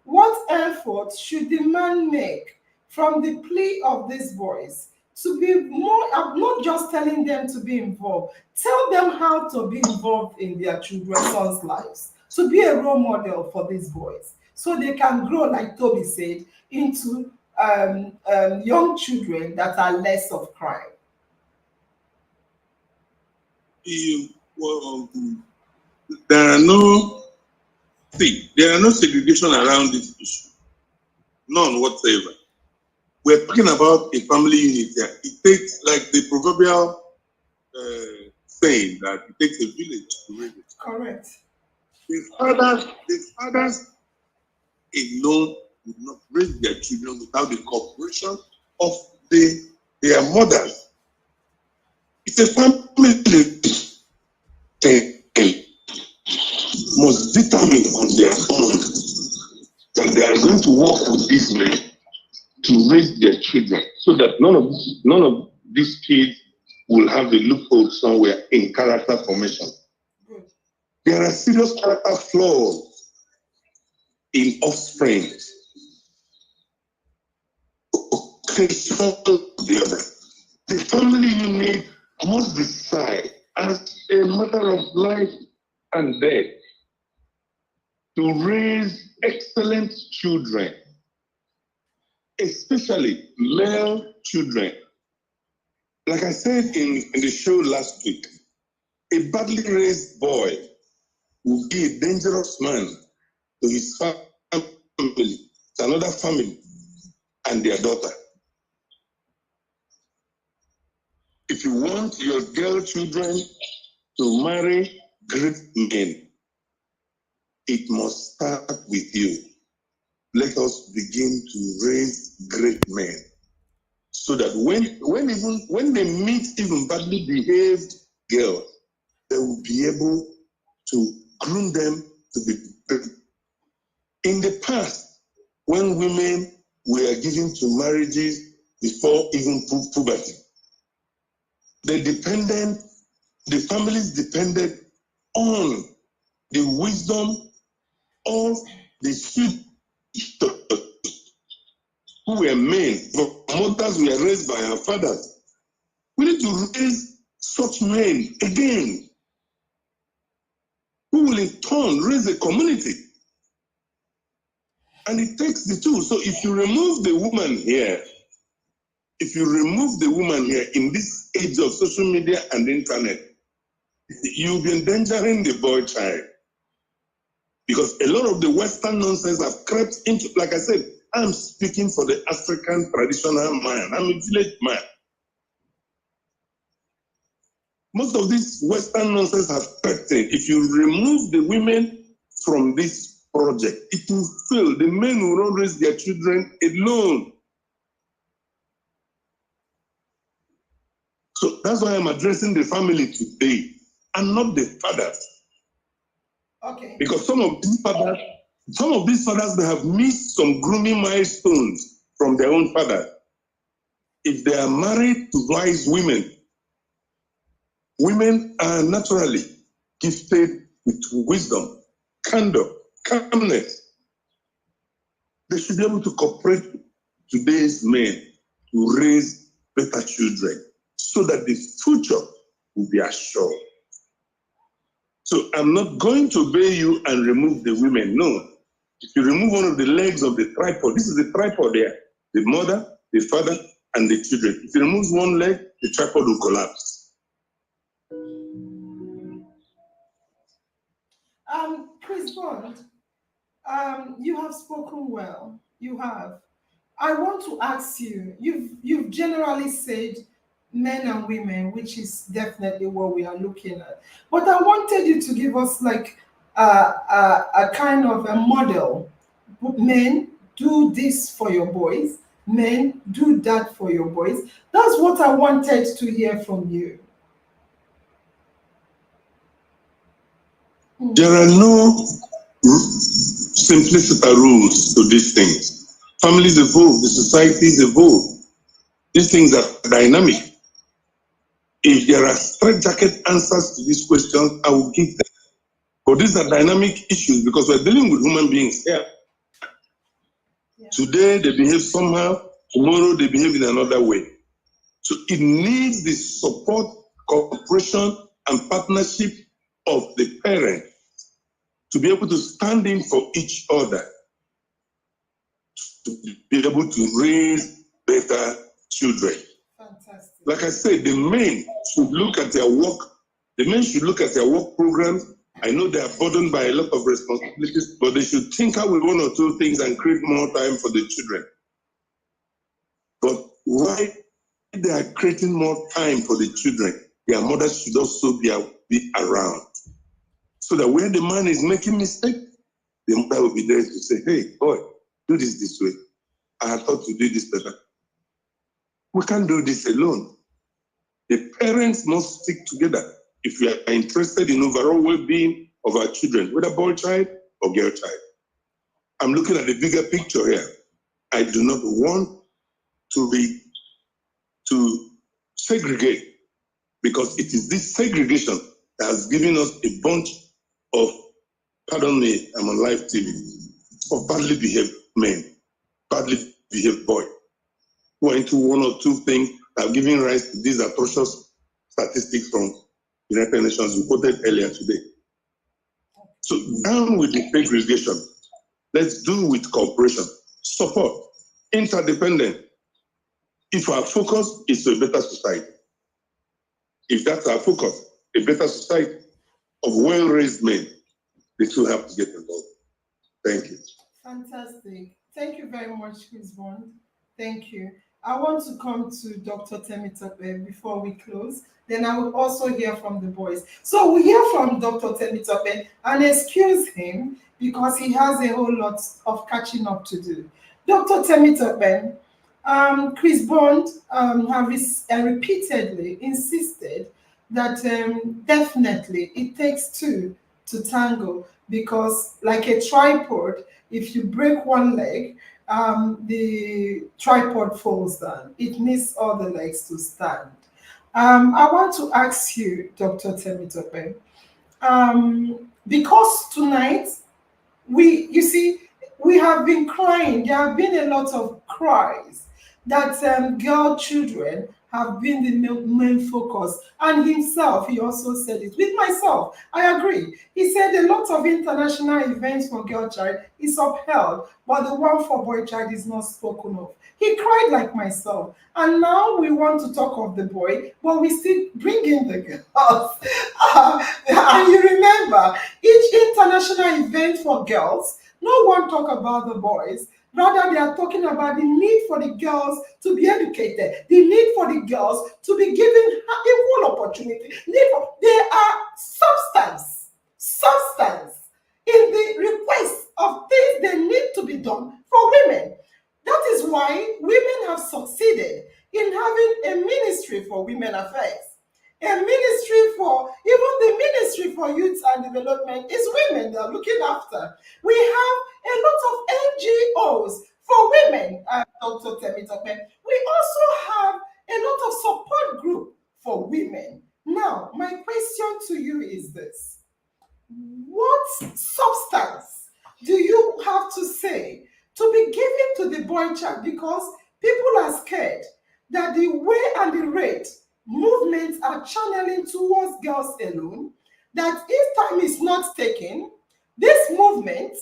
What effort should the man make from the plea of these boys to be more? I'm not just telling them to be involved. Tell them how to be involved in their children's sons' lives, to be a role model for these boys, so they can grow, like Toby said, into young children that are less of crime. Well, there are no See, there are no segregation around this issue. None whatsoever. We're talking about a family unit here. It takes, like the proverbial saying, that it takes a village to raise it. Correct. The fathers alone would not raise their children without the cooperation of their mothers. It's a family thing. Must determine on their own that they are going to work with these men to raise their children, so that none of these kids will have a loophole somewhere in character formation. There are serious character flaws in offspring. The family unit must decide as a matter of life and death to raise excellent children, especially male children. Like I said in the show last week, a badly raised boy will be a dangerous man to his family, to another family, and their daughter. If you want your girl children to marry great men, it must start with you. Let us begin to raise great men, so that when they meet even badly behaved girls, they will be able to groom them to be great. In the past, when women were given to marriages before even puberty, the families depended on the wisdom of the sisters who were men, but mothers were raised by our fathers. We need to raise such men again, who will in turn raise a community. And it takes the two. So if you remove the woman here, in this age of social media and internet, you'll be endangering the boy child. Because a lot of the Western nonsense have crept into, like I said, I'm speaking for the African traditional man. I'm a village man. Most of this Western nonsense have crept in. If you remove the women from this project, it will fail. The men will not raise their children alone. So that's why I'm addressing the family today and not the fathers. Okay. Because some of these fathers, they have missed some grooming milestones from their own father. If they are married to wise women, women are naturally gifted with wisdom, candor, calmness. They should be able to cooperate with today's men to raise better children, so that the future will be assured. So I'm not going to obey you and remove the women. No. If you remove one of the legs of the tripod, this is the tripod there, the mother, the father, and the children. If you remove one leg, the tripod will collapse. Chris Bond, you have spoken well. You have. I want to ask you, you've generally said men and women, which is definitely what we are looking at. But I wanted you to give us like a kind of a model. Men, do this for your boys. Men, do that for your boys. That's what I wanted to hear from you. There are no simplicity rules to these things. Families evolve, the societies evolve. These things are dynamic. If there are straightjacket answers to these questions, I will give them. But these are dynamic issues because we're dealing with human beings here. Yeah. Today they behave somehow, tomorrow they behave in another way. So it needs the support, cooperation, and partnership of the parent to be able to stand in for each other, to be able to raise better children. Fantastic. Like I said, the men should look at their work programs I know they are burdened by a lot of responsibilities, but they should tinker with one or two things and create more time for the children. But why they are creating more time for the children, their mothers should also be around. So that when the man is making mistake, the mother will be there to say, hey, boy, do this way. I had thought to do this better. We can't do this alone. The parents must stick together if we are interested in overall well-being of our children, whether boy child or girl child. I'm looking at the bigger picture here. I do not want to segregate, because it is this segregation that has given us a bunch of, pardon me, I'm on live TV, of badly behaved men, badly behaved boys, who are into one or two things that have given rise to these atrocious statistics from the United Nations reported earlier today. So down with the segregation. Let's do with cooperation, support, interdependent. If our focus is to a better society, if that's our focus, a better society of well-raised men, they still have to get involved. Thank you. Fantastic. Thank you very much, Chris Bond. Thank you. I want to come to Dr. Temitope before we close. Then I will also hear from the boys. So we hear from Dr. Temitope and excuse him because he has a whole lot of catching up to do. Dr. Temitope, Chris Bond have repeatedly insisted that definitely it takes two to tango, because like a tripod, if you break one leg, the tripod falls down. It needs all the legs to stand. I want to ask you, Dr. Temitope, because tonight you see, we have been crying. There have been a lot of cries that girl children have been the main focus. And himself, he also said it. With myself, I agree. He said a lot of international events for girl child is upheld, but the one for boy child is not spoken of. He cried like myself. And now we want to talk of the boy, but we still bring in the girls. And you remember, each international event for girls, no one talk about the boys. Rather, they are talking about the need for the girls to be educated, the need for the girls to be given equal opportunity. There are substance in the request of things they need to be done for women. That is why women have succeeded in having a ministry for women affairs. A ministry for, even the ministry for youth and development is women they are looking after. We have a lot of NGOs for women, Dr. Temitope. We also have a lot of support group for women. Now, my question to you is this. What substance do you have to say to be given to the boy child? Because people are scared that the way and the rate movements are channeling towards girls alone, that if time is not taken, this movement,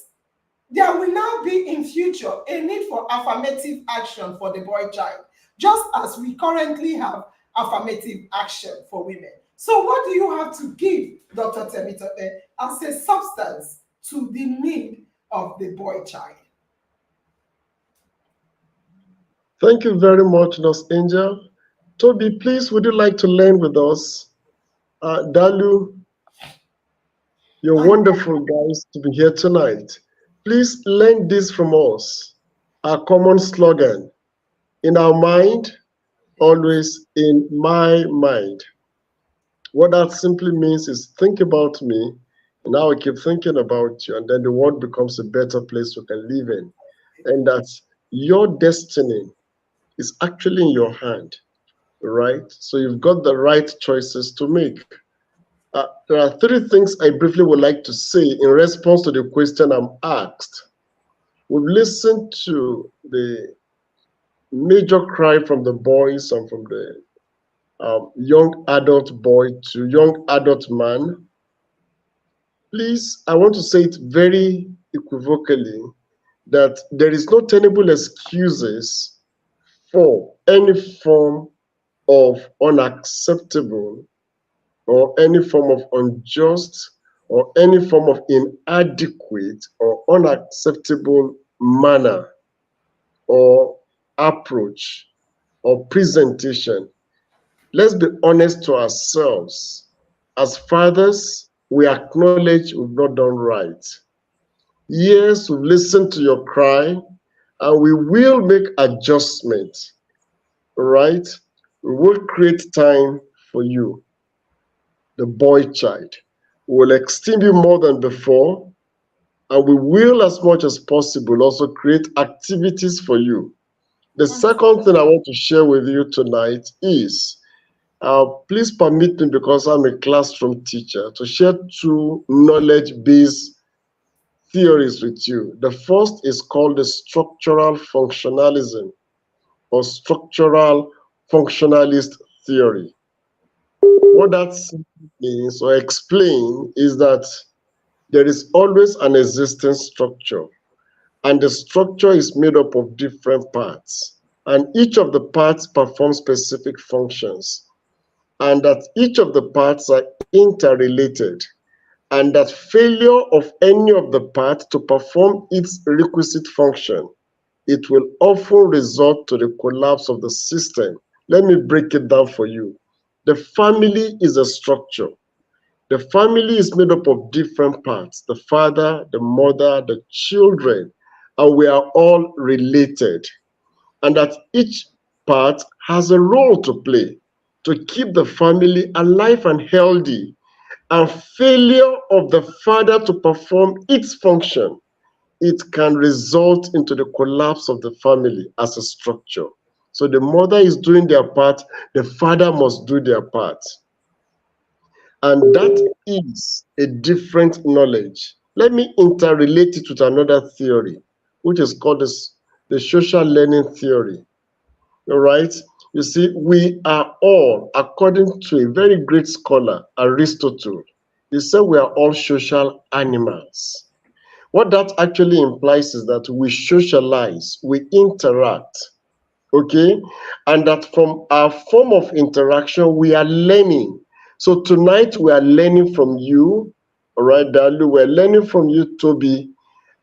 there will now be in future a need for affirmative action for the boy child, just as we currently have affirmative action for women. So what do you have to give, Dr. Temitope, as a substance to the need of the boy child? Thank you very much, Nurse Angel. Toby, please, would you like to learn with us? Dalu, you're wonderful guys to be here tonight. Please learn this from us. Our common slogan, in our mind, always in my mind. What that simply means is think about me, and now I keep thinking about you, and then the world becomes a better place we can live in. And that your destiny is actually in your hand, right? So you've got the right choices to make. There are three things I briefly would like to say in response to the question I'm asked. We've listened to the major cry from the boys and from the young adult boy to young adult man. Please, I want to say it very equivocally that there is no tenable excuses for any form of unacceptable or any form of unjust or any form of inadequate or unacceptable manner or approach or presentation. Let's be honest to ourselves. As fathers, we acknowledge we've not done right. Yes, we've listened to your cry and we will make adjustments, right? We will create time for you, the boy child. We will esteem you more than before, and we will, as much as possible, also create activities for you. The second thing I want to share with you tonight is please permit me, because I'm a classroom teacher, to share two knowledge-based theories with you. The first is called the structural functionalism or structural functionalist theory. What that means or explain is that there is always an existing structure, and the structure is made up of different parts, and each of the parts performs specific functions, and that each of the parts are interrelated, and that failure of any of the parts to perform its requisite function, it will often result to the collapse of the system. Let me break it down for you. The family is a structure. The family is made up of different parts: the father, the mother, the children, and we are all related. And that each part has a role to play to keep the family alive and healthy. And failure of the father to perform its function, it can result into the collapse of the family as a structure. So the mother is doing their part, the father must do their part. And that is a different knowledge. Let me interrelate it with another theory, which is called the social learning theory. All right? You see, we are all, according to a very great scholar, Aristotle, he said we are all social animals. What that actually implies is that we socialize, we interact, okay? And that from our form of interaction, we are learning. So tonight we are learning from you, all right, Dalu, we're learning from you, Toby,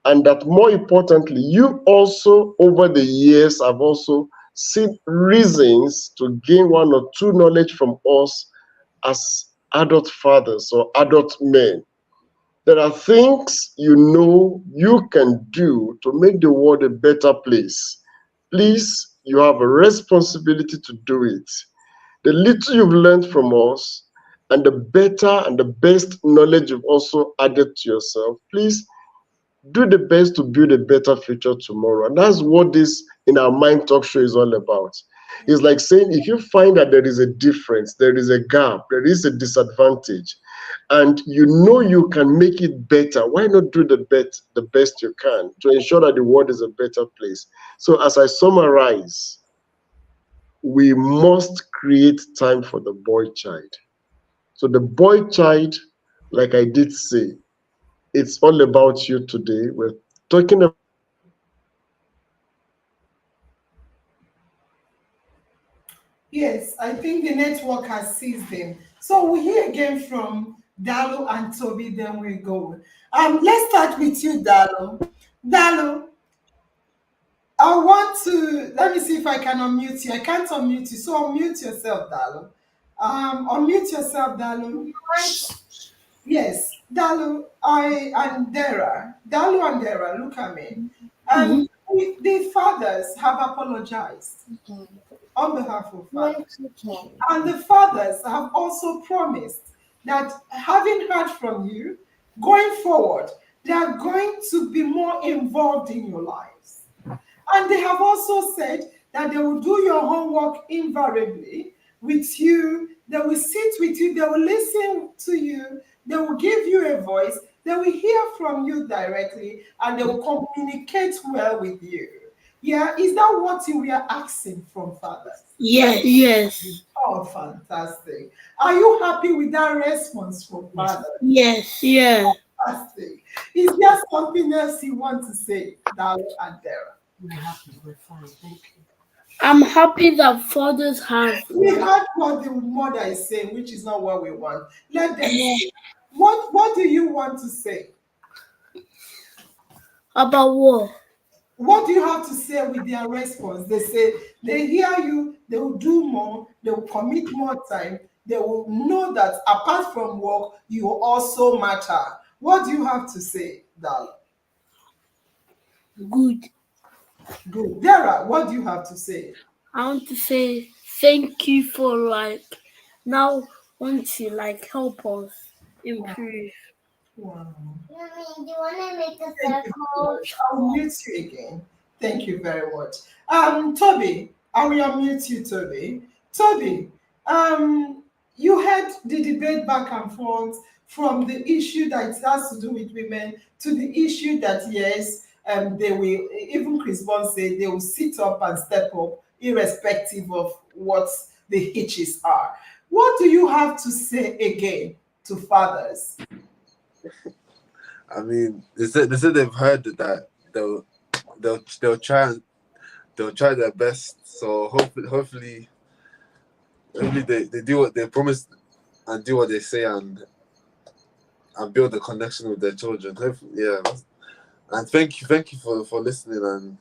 and that more importantly, you also, over the years, have also seen reasons to gain one or two knowledge from us as adult fathers or adult men. There are things you know you can do to make the world a better place. Please, you have a responsibility to do it. The little you've learned from us and the better and the best knowledge you've also added to yourself, please do the best to build a better future tomorrow. And that's what this in our mind talk show is all about. It's like saying if you find that there is a difference, there is a gap, there is a disadvantage, and you know you can make it better, why not do the best you can to ensure that the world is a better place? So as I summarize, we must create time for the boy child. So the boy child, like I did say, it's all about you today. We're talking about Yes, I think the network has seized them. So we hear again from Dalo and Toby, then we go. Let's start with you, Dalo. Dalo, I want to let me see if I can unmute you. I can't unmute you, so unmute yourself, Dalo. Unmute yourself, Dalo. Right? Yes, Dalu, I and Dara, Dalu and Dara, look at me. The fathers have apologized on behalf of fathers. And the fathers have also promised that having heard from you, going forward, they are going to be more involved in your lives. And they have also said that they will do your homework invariably with you. They will sit with you. They will listen to you. They will give you a voice. They will hear from you directly and they will communicate well with you. Yeah, is that what you were asking from fathers? Yes. Yes. Oh, fantastic. Are you happy with that response from fathers? Yes. Yeah. Fantastic. Is there something else you want to say, Dalo and Dara? We're happy. We're fine. Thank you. I'm happy that fathers have. We heard what the mother is saying, which is not what we want. Let them say. What do you want to say? About what? What do you have to say with their response? They say they hear you, they will do more, they will commit more time, they will know that apart from work, you also matter. What do you have to say, darling? Good. Good. Dara, what do you have to say? I want to say thank you for now want to help us improve. Wow. Mommy, do you want to make a Thank you very circle? much. I'll mute you again. Thank you very much. Toby, I will unmute you, Toby. Toby, you had the debate back and forth from the issue that it has to do with women to the issue that yes, they will, even Chris Bond said they will sit up and step up irrespective of what the hitches are. What do you have to say again to fathers? I mean, they said they've heard that they'll try their best. So hopefully they do what they promise and do what they say and build a connection with their children. Hopefully, yeah. And thank you for listening and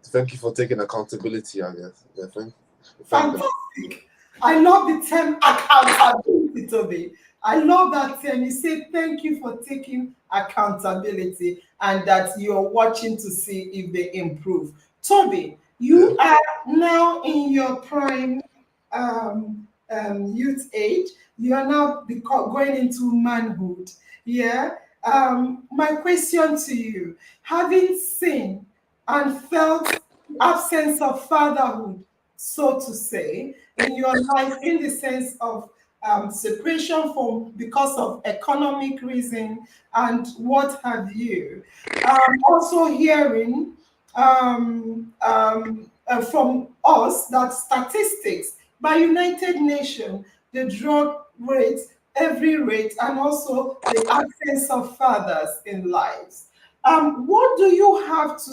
thank you for taking accountability. I guess. Yeah, thank them. Fantastic. I love the term accountability, Toby. I love that term. You say thank you for taking accountability and that you're watching to see if they improve. Toby, you are now in your prime youth age. You are now going into manhood. Yeah. My question to you, having seen and felt absence of fatherhood, so to say, in your life, in the sense of separation from because of economic reason and what have you. Also hearing from us that statistics by United Nations, the drug rate, every rate, and also the absence of fathers in lives. What do you have to,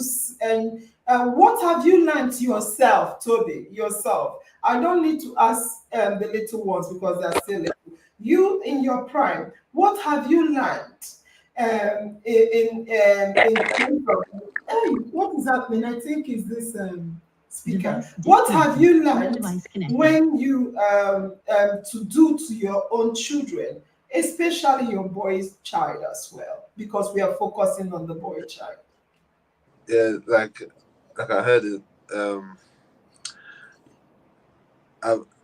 what have you learned yourself, Toby, yourself? I don't need to ask the little ones because they're still little. You in your prime, what have you learned in terms of, hey, what is happening? I think is this speaker. What have you learned when you to do to your own children, especially your boy's child as well, because we are focusing on the boy child. Yeah, like I heard it.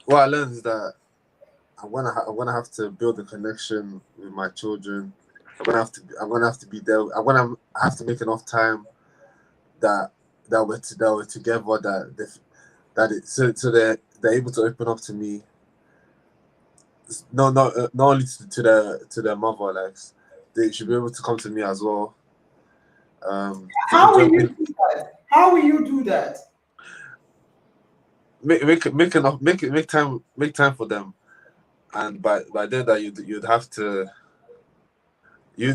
What I learned is that I'm gonna have to build a connection with my children. I'm gonna have to be there. I have to make enough time that we're together, so they're able to open up to me. No, not only to their mother, like they should be able to come to me as well. How will you do that? How will you do that? Make time for them, and by then that you'd have to you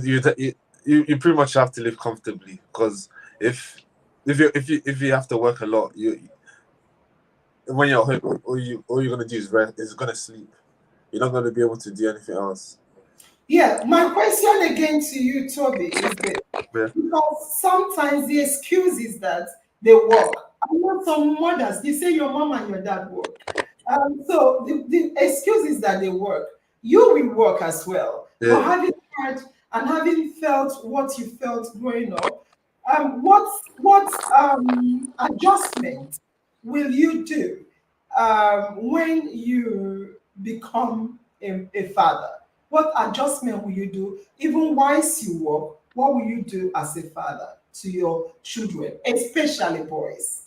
pretty much have to live comfortably, because if you have to work a lot, when you're home, all you're gonna do is rest, is gonna sleep. You're not gonna be able to do anything else. Yeah, my question again to you, Toby, is this. Yeah. Because sometimes the excuse is that they work. I know some mothers, they say your mom and your dad work. So the excuse is that they work. You will work as well. Yeah. But having heard and having felt what you felt growing up, what adjustment will you do when you become a father? What adjustment will you do even whilst you work? What will you do as a father to your children, especially boys?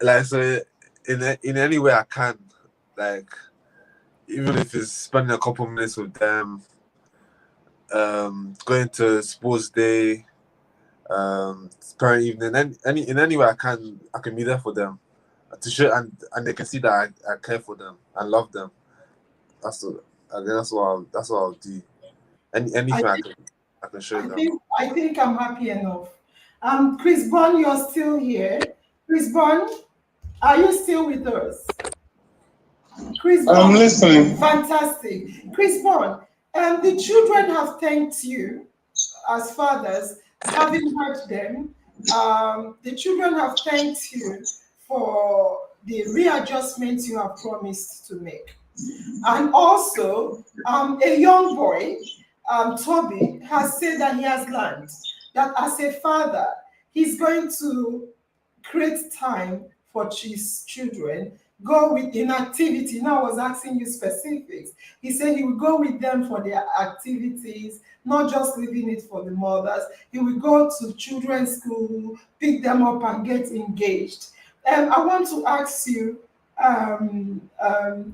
Like, so in any way I can, like, even if it's spending a couple minutes with them, going to sports day, parent evening, in any way I can be there for them, to show and they can see that I care for them and love them. That's what I'll do. Anything I can show them. I think I'm happy enough. Chris Bond, you're still here. Chris Bond, are you still with us? Chris Bond, I'm listening. fantastic. Chris Bond, And the children have thanked you as fathers, having hurt them. The children have thanked you for the readjustments you have promised to make. And also, a young boy, Toby, has said that he has learned that as a father, he's going to create time for his children, go with in activity. Now I was asking you specifics. He said he will go with them for their activities, not just leaving it for the mothers. He will go to children's school, pick them up and get engaged. I want to ask you,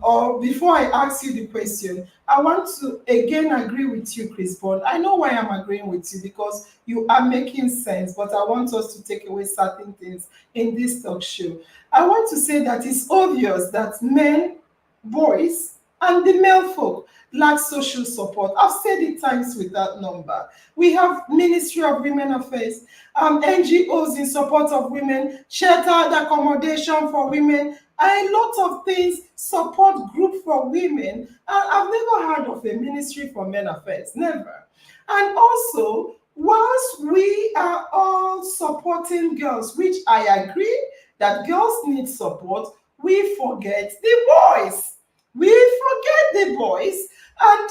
or before I ask you the question, I want to again agree with you, Chris Bond. I know why I'm agreeing with you, because you are making sense, but I want us to take away certain things in this talk show. I want to say that it's obvious that men, boys, and the male folk lack social support. I've said it times without number. We have Ministry of Women Affairs, NGOs in support of women, sheltered accommodation for women, and a lot of things, support group for women. And I've never heard of a Ministry for Men Affairs, never. And also, whilst we are all supporting girls, which I agree that girls need support, we forget the boys. We forget the boys. And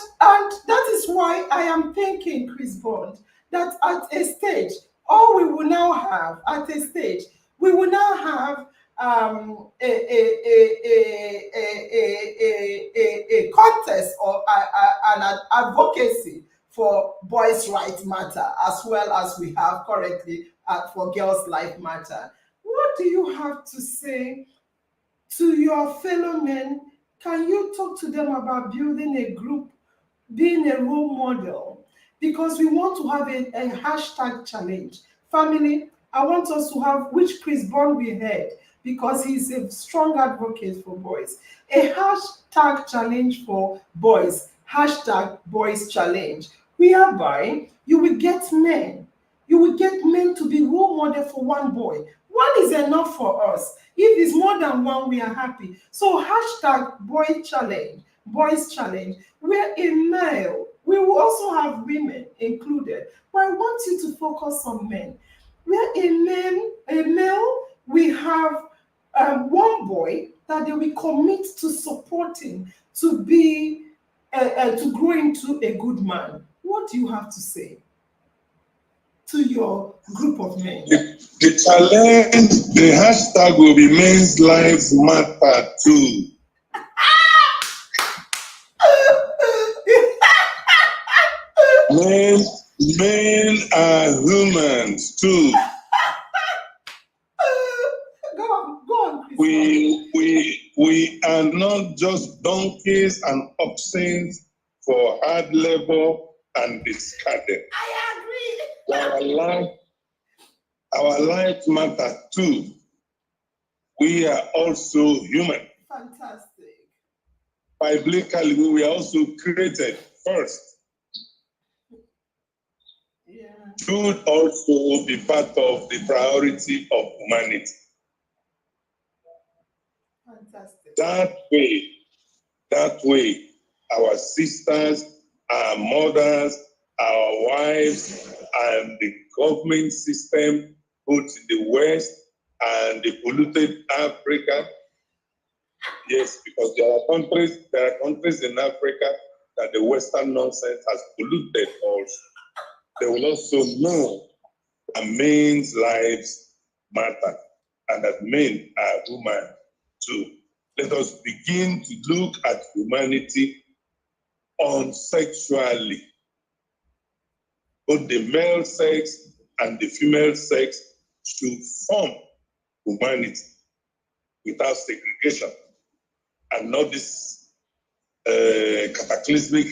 that is why I am thinking, Chris Bond, that at a stage, all we will now have at a stage, we will now have a contest or an advocacy for boys' rights matter, as well as we have currently for girls' life matter. What do you have to say to your fellow men? Can you talk to them about building a group, being a role model? Because we want to have a hashtag challenge. Family, I want us to have, which Chris Bond we had, because he's a strong advocate for boys. A hashtag challenge for boys, hashtag boys challenge, whereby you will get men. You will get men to be role model for one boy. One is enough for us. If it's more than one, we are happy. So hashtag boy challenge, boys challenge. We're a male. We will also have women included. But I want you to focus on men. We're a male, we have one boy that they will commit to supporting, to be, to grow into a good man. What do you have to say to your group of men? The challenge, the hashtag will be Men's Lives Matter too. Men are humans too. Go on, Chris. We are not just donkeys and oxen for hard labor and discarded. I agree. Our lives matter too. We are also human. Fantastic. Biblically, we were also created first. Yeah. Should also be part of the priority of humanity. Fantastic. That way, our sisters, our mothers, our wives, and the government system, both in the West and the polluted Africa. Yes, because there are countries in Africa that the Western nonsense has polluted also. They will also know that men's lives matter and that men are human too. Let us begin to look at humanity unsexually. Both the male sex and the female sex should form humanity without segregation, and not this cataclysmic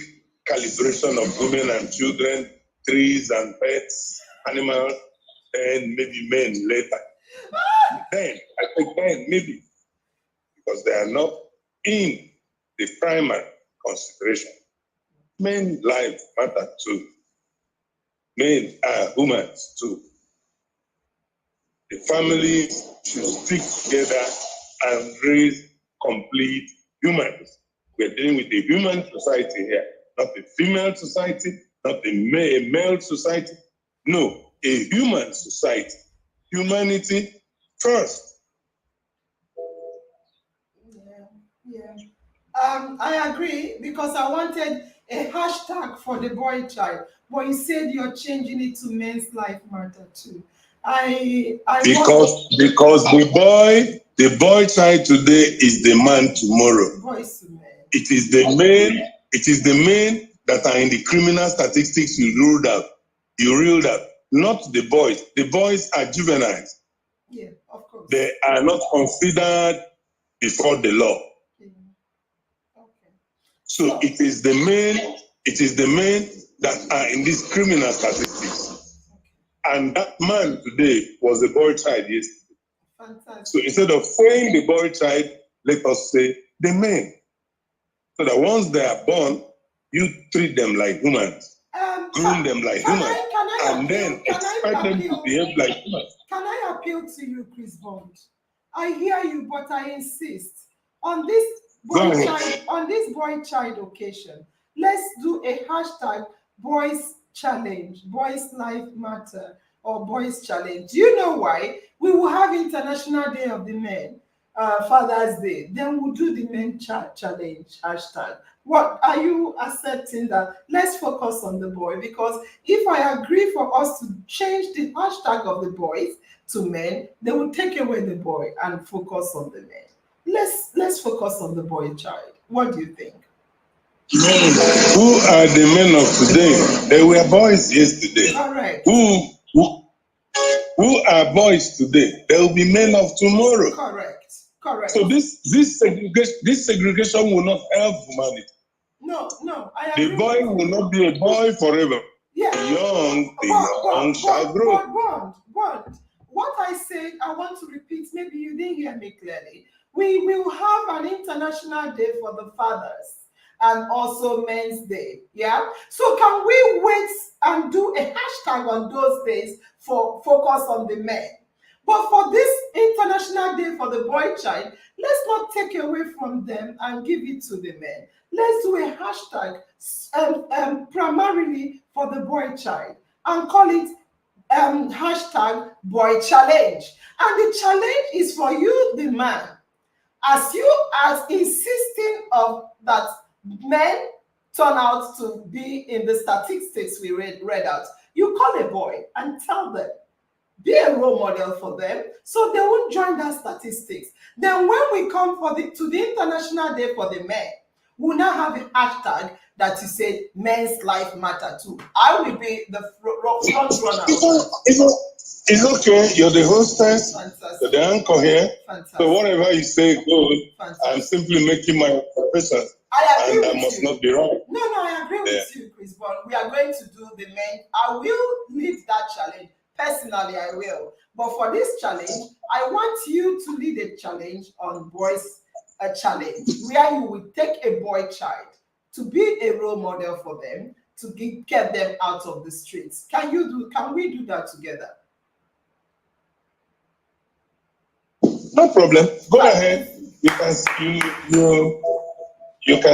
calibration of women and children, trees and pets, animals, and maybe men later. Then, I think then maybe, because they are not in the primary consideration. Men lives matter too. Men are humans too. The families should stick together and raise complete humans. We're dealing with a human society here, not a female society, not a male society. No, a human society. Humanity first. Yeah. I agree because I wanted a hashtag for the boy child, but you said you're changing it to men's life matter too. Because the boy child today is the man tomorrow. Boys to men. It is the men that are in the criminal statistics you ruled out. Not the boys. The boys are juveniles. Yeah, of course. They are not considered before the law. Yeah. Okay. So it is the men that are in these criminal statistics. Okay. And that man today was a boy child yesterday. Fantastic. So instead of saying the boy child, let us say the men. So that once they are born, you treat them like humans, groom them like humans, and then expect them to behave like humans. Can I appeal to you, Chris Bond? I hear you, but I insist on this boy child occasion. Let's do a hashtag boys challenge, boys life matter, or boys challenge. Do you know why? We will have International Day of the Men, Father's Day. Then we'll do the men challenge hashtag. What are you accepting that? Let's focus on the boy, because if I agree for us to change the hashtag of the boys to men, they will take away the boy and focus on the men. Let's focus on the boy child. What do you think? Who are the men of today? They were boys yesterday. Correct. Who are boys today? They will be men of tomorrow. Correct. So this segregation will not help humanity. No, I agree. The boy will not be a boy forever. Yeah. The young shall grow. Bond. What I said, I want to repeat. Maybe you didn't hear me clearly. We will have an International Day for the fathers and also Men's Day. Yeah. So can we wait and do a hashtag on those days for focus on the men? But for this International Day for the boy child, let's not take away from them and give it to the men. Let's do a hashtag primarily for the boy child and call it hashtag boy challenge. And the challenge is for you, the man, as you are insisting of that men turn out to be in the statistics we read out. You call a boy and tell them, be a role model for them so they won't join that statistics. Then when we come to the International Day for the men, we'll now have a hashtag that you say men's life matter too. I will be the front runner. It's okay. You're the hostess. Fantastic. You're the anchor here. Fantastic. So whatever you say goes. Fantastic. I'm simply making my profession. And I must not be wrong. No, I agree with you, Chris Bond. We are going to do the men. I will lead that challenge. Personally, I will. But for this challenge, I want you to lead a challenge on boys, a challenge where you will take a boy child to be a role model for them, to get them out of the streets. Can we do that together? No problem. Go ahead. You can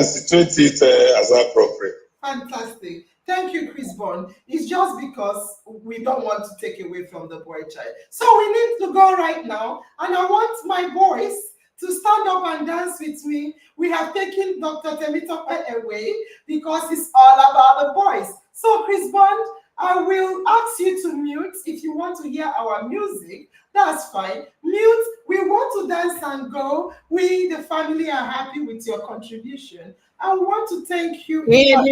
situate it as appropriate. Fantastic. Thank you, Chris Bond. It's just because we don't want to take away from the boy child. So we need to go right now, and I want my boys to stand up and dance with me. We have taken Dr. Temitope away because it's all about the boys. So Chris Bond, I will ask you to mute. If you want to hear our music, that's fine. Mute. We want to dance and go. We, the family, are happy with your contribution. I want to thank you. Yeah,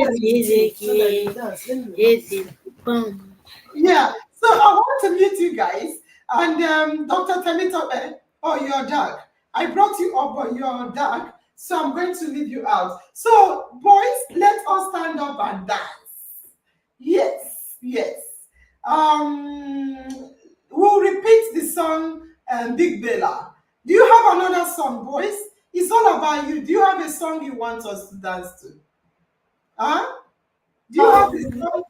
so I want to meet you guys. And Dr. Temitope, you're dark. I brought you up, but you're dark. So I'm going to leave you out. So, boys, let us stand up and dance. Yes. We'll repeat the song Big Bella. Do you have another song, boys? It's all about you. Do you have a song you want us to dance to? Huh? Do you have a song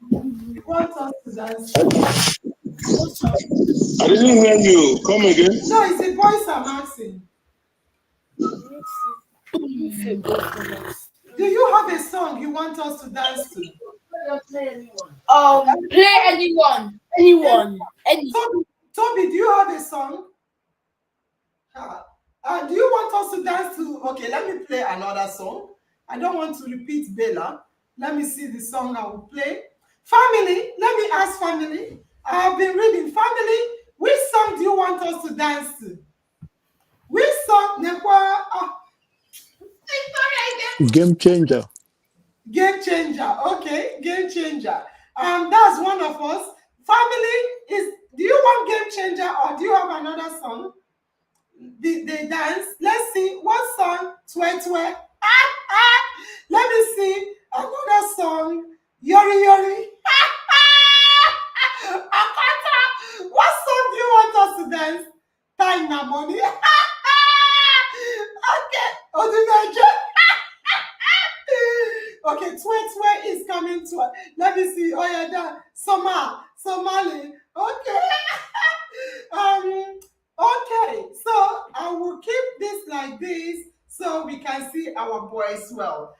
you want us to dance to? I didn't hear you. Come again. No, it's the boys I'm asking. Do do you have a song you want us to dance to? Play anyone. Any. Toby, do you have a song? Do you want us to dance to? Okay, let me play another song. I don't want to repeat Bella. Let me see the song I will play. Family, let me ask family. I have been reading. Family, which song do you want us to dance to? Which song? Game changer. Game changer. Okay, game changer. That's one of us. Family is. Do you want game changer or do you have another song? They dance. Let's see what song. Twe. Let me see another song. Yori Yori. Akata. What song do you want us to dance? Time na money. Okay. Odunaje. Okay, Twe is coming to. Let me see. Oh yeah, that Somali. Okay. Okay. So I will keep this like this so we can see our boys well.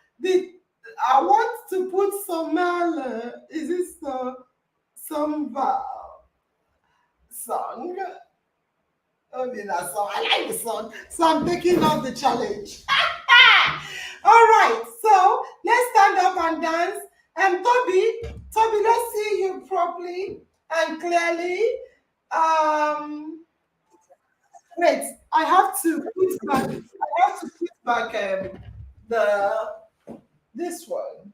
I want to put Somali. Is this Samba song? Okay, that song. I like the song. So I'm taking on the challenge. All right, so let's stand up and dance. Toby, let's see you properly and clearly. Wait, I have to put back. This one.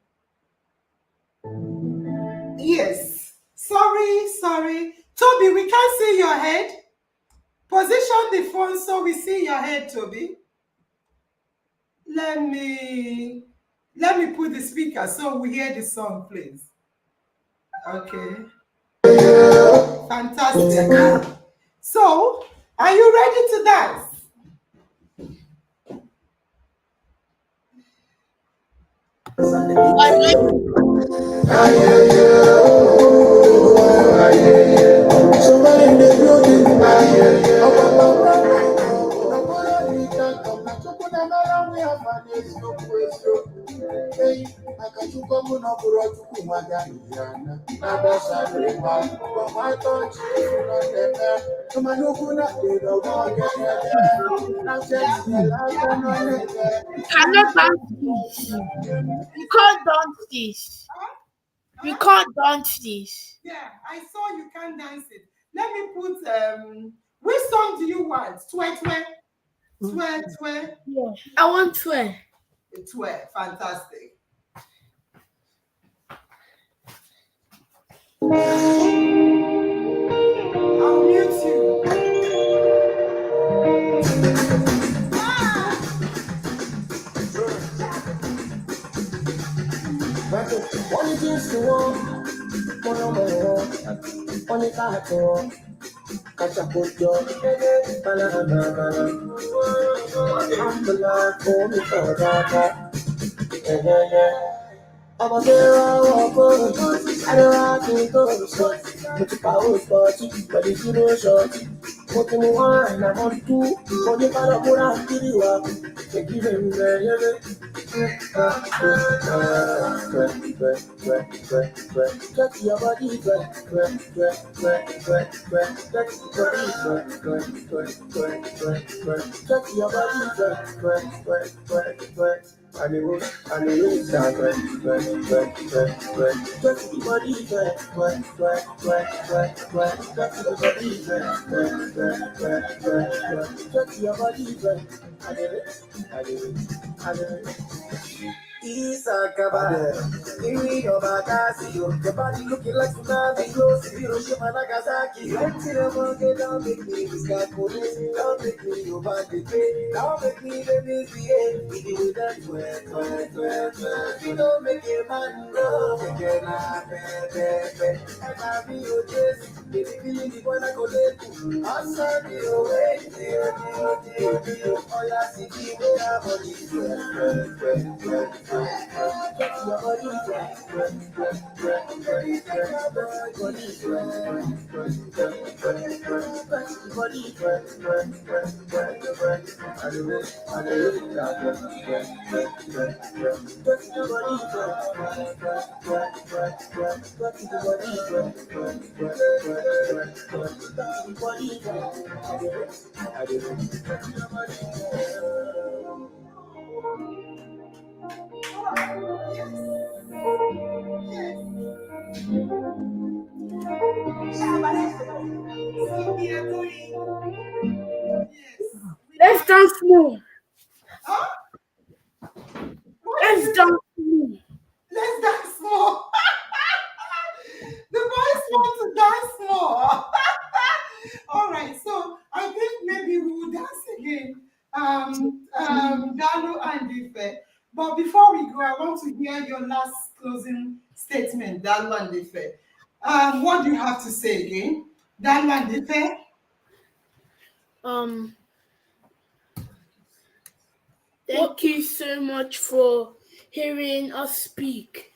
Yes. Sorry. Toby, we can't see your head. Position the phone so we see your head, Toby. Let me put the speaker so we hear the song, please. Okay. Fantastic. So, are you ready to dance? Somebody in the building. Cannot dance this. We can't dance this. We can't dance this. Yeah, I saw you can't dance it. Let me put which song do you want? Twe. Yeah, I want Twe. Fantastic. I'll mute you. Only things to want, only that to want. Catch a good job, I'm the Lord, for me for that. I'm a girl, I don't want to go so. But if I was party, but if you know shorty, what you want, I'm on two. When you got a good out to you up, they give him the touch your body, touch your body, and it was that touch the body, touch your body, Isakaba, Iri Obakasi, your body looking like tsunami, close to Hiroshima, Nagasaki. Empty the market, don't make me miscalculate, don't make me overtake, don't make me the misbehave. We do that twerk. You don't make a man go, make a man pay. And I be your dress, baby, feeling the one I go let you. Answer me away, dear. All I see is where I want you. Let's dance more. Huh? What Let's is it? dance more. Let's dance more. The boys want to dance more. All right, so I think maybe we will dance again. Dalo and Ife. But before we go, I want to hear your last closing statement, Dalo and Ife. What do you have to say again? Dalo and Ife? Thank you so much for hearing us speak.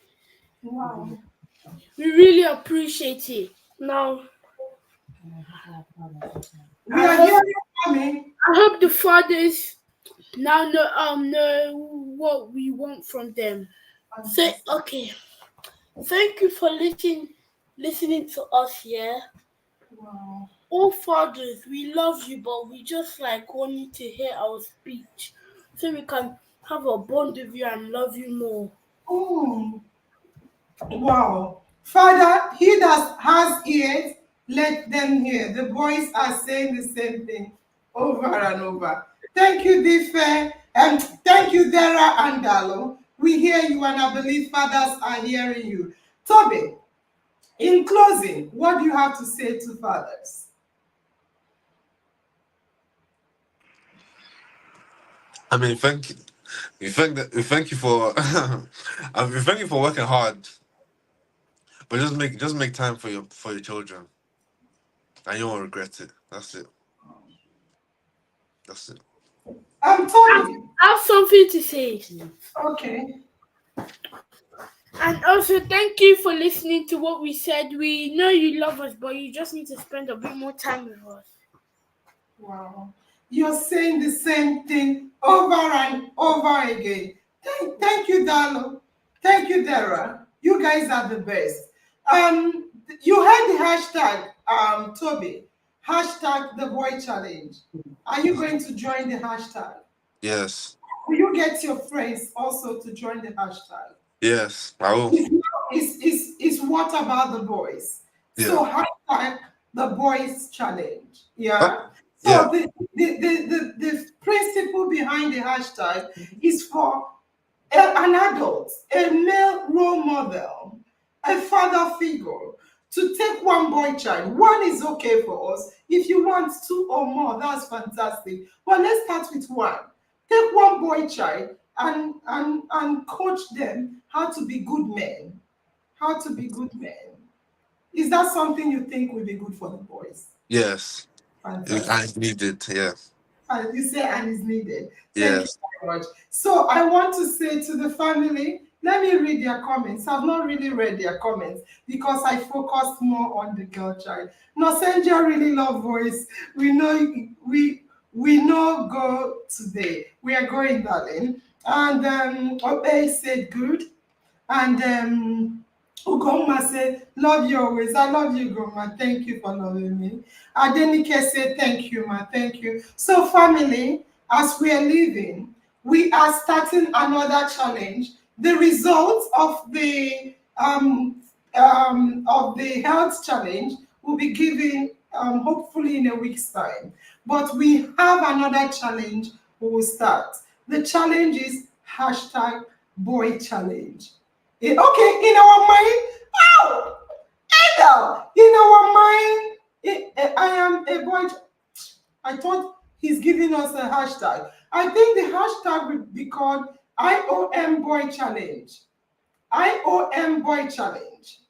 Wow. We really appreciate it. Now, We are here coming. I hope the fathers now know what we want from them. So, okay. Thank you for listening to us, yeah? Wow. All fathers, we love you, but we just want you to hear our speech so we can have a bond with you and love you more. Oh, wow. Father, he that has ears, let them hear. The boys are saying the same thing over and over. Thank you, Dife, and thank you, Dara and Dalo. We hear you, and I believe fathers are hearing you. Toby, in closing, what do you have to say to fathers? I mean, thank you. We thank you for we thank you for working hard, but just make time for your children, and you won't regret it. That's it. That's it. Toby. I have something to say. Okay. And also, thank you for listening to what we said. We know you love us, but you just need to spend a bit more time with us. Wow. You're saying the same thing over and over again. Thank you, Dalo. Thank you, Dara. You guys are the best. You had the hashtag, Toby. Hashtag the boy challenge. Are you going to join the hashtag? Yes. Will you get your friends also to join the hashtag? Yes, I will. It's what about the boys? Yeah. So hashtag the boys challenge. Yeah. Huh? So Yeah. the principle behind the hashtag is for an adult, a male role model, a father figure to take one boy child. One is okay for us. If you want two or more, that's fantastic. But let's start with one. Take one boy child and coach them how to be good men. How to be good men. Is that something you think will be good for the boys? Yes. Fantastic. I needed. Yeah. And you say and is needed. Thank Yes. you very much. So I want to say to the family, let me read their comments. I've not really read their comments because I focused more on the girl child. Nosenja really love voice. We know go today. We are going, darling. And Obey said good. And Ugoma said, love you always. I love you, Ugoma. Thank you for loving me. Adenike said, thank you, ma. Thank you. So, family, as we are leaving, we are starting another challenge. The results of the health challenge will be given hopefully in a week's time. But we have another challenge we will start. The challenge is hashtag boy challenge. Okay, in our mind, oh, Ada, in our mind, I am a boy. I thought he's giving us a hashtag. I think the hashtag would be called IOM Boy Challenge. IOM Boy Challenge.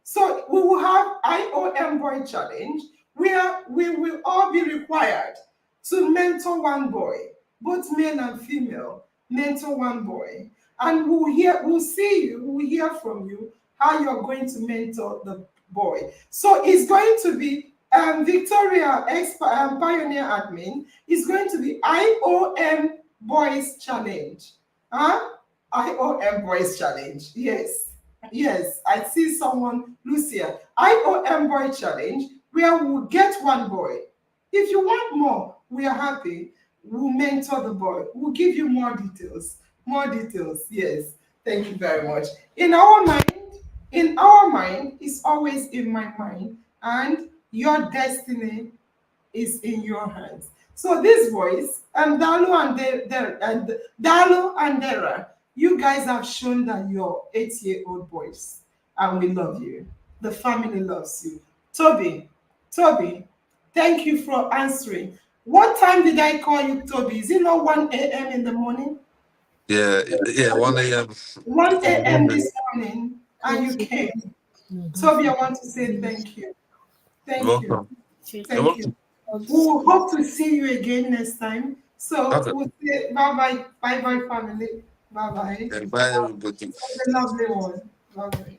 So we will have IOM Boy Challenge where we will all be required to mentor one boy, both male and female, mentor one boy. And we'll hear from you how you're going to mentor the boy. So it's going to be Victoria, Pioneer Admin, is going to be IOM Boys Challenge. Huh? IOM Boys Challenge. Yes. Yes. I see someone, Lucia. IOM Boy Challenge, where we'll get one boy. If you want more, we are happy. We'll mentor the boy. We'll give you more details. More details. Yes. Thank you very much. In our mind, it's always in my mind, and your destiny is in your hands. So this voice, and Dalu and Dara, you guys have shown that you're 8-year-old boys, and we love you. The family loves you. Toby, thank you for answering. What time did I call you, Toby? Is it not 1 a.m. in the morning? Yeah, 1 a.m. 1 a.m. this morning, and you came. Toby, I want to say thank you. You're Thank you. welcome. You're Thank you. welcome. We will hope to see you again next time. So Okay. we'll say bye bye, family. Bye bye. Yeah, bye, everybody. Have a lovely one. Bye bye.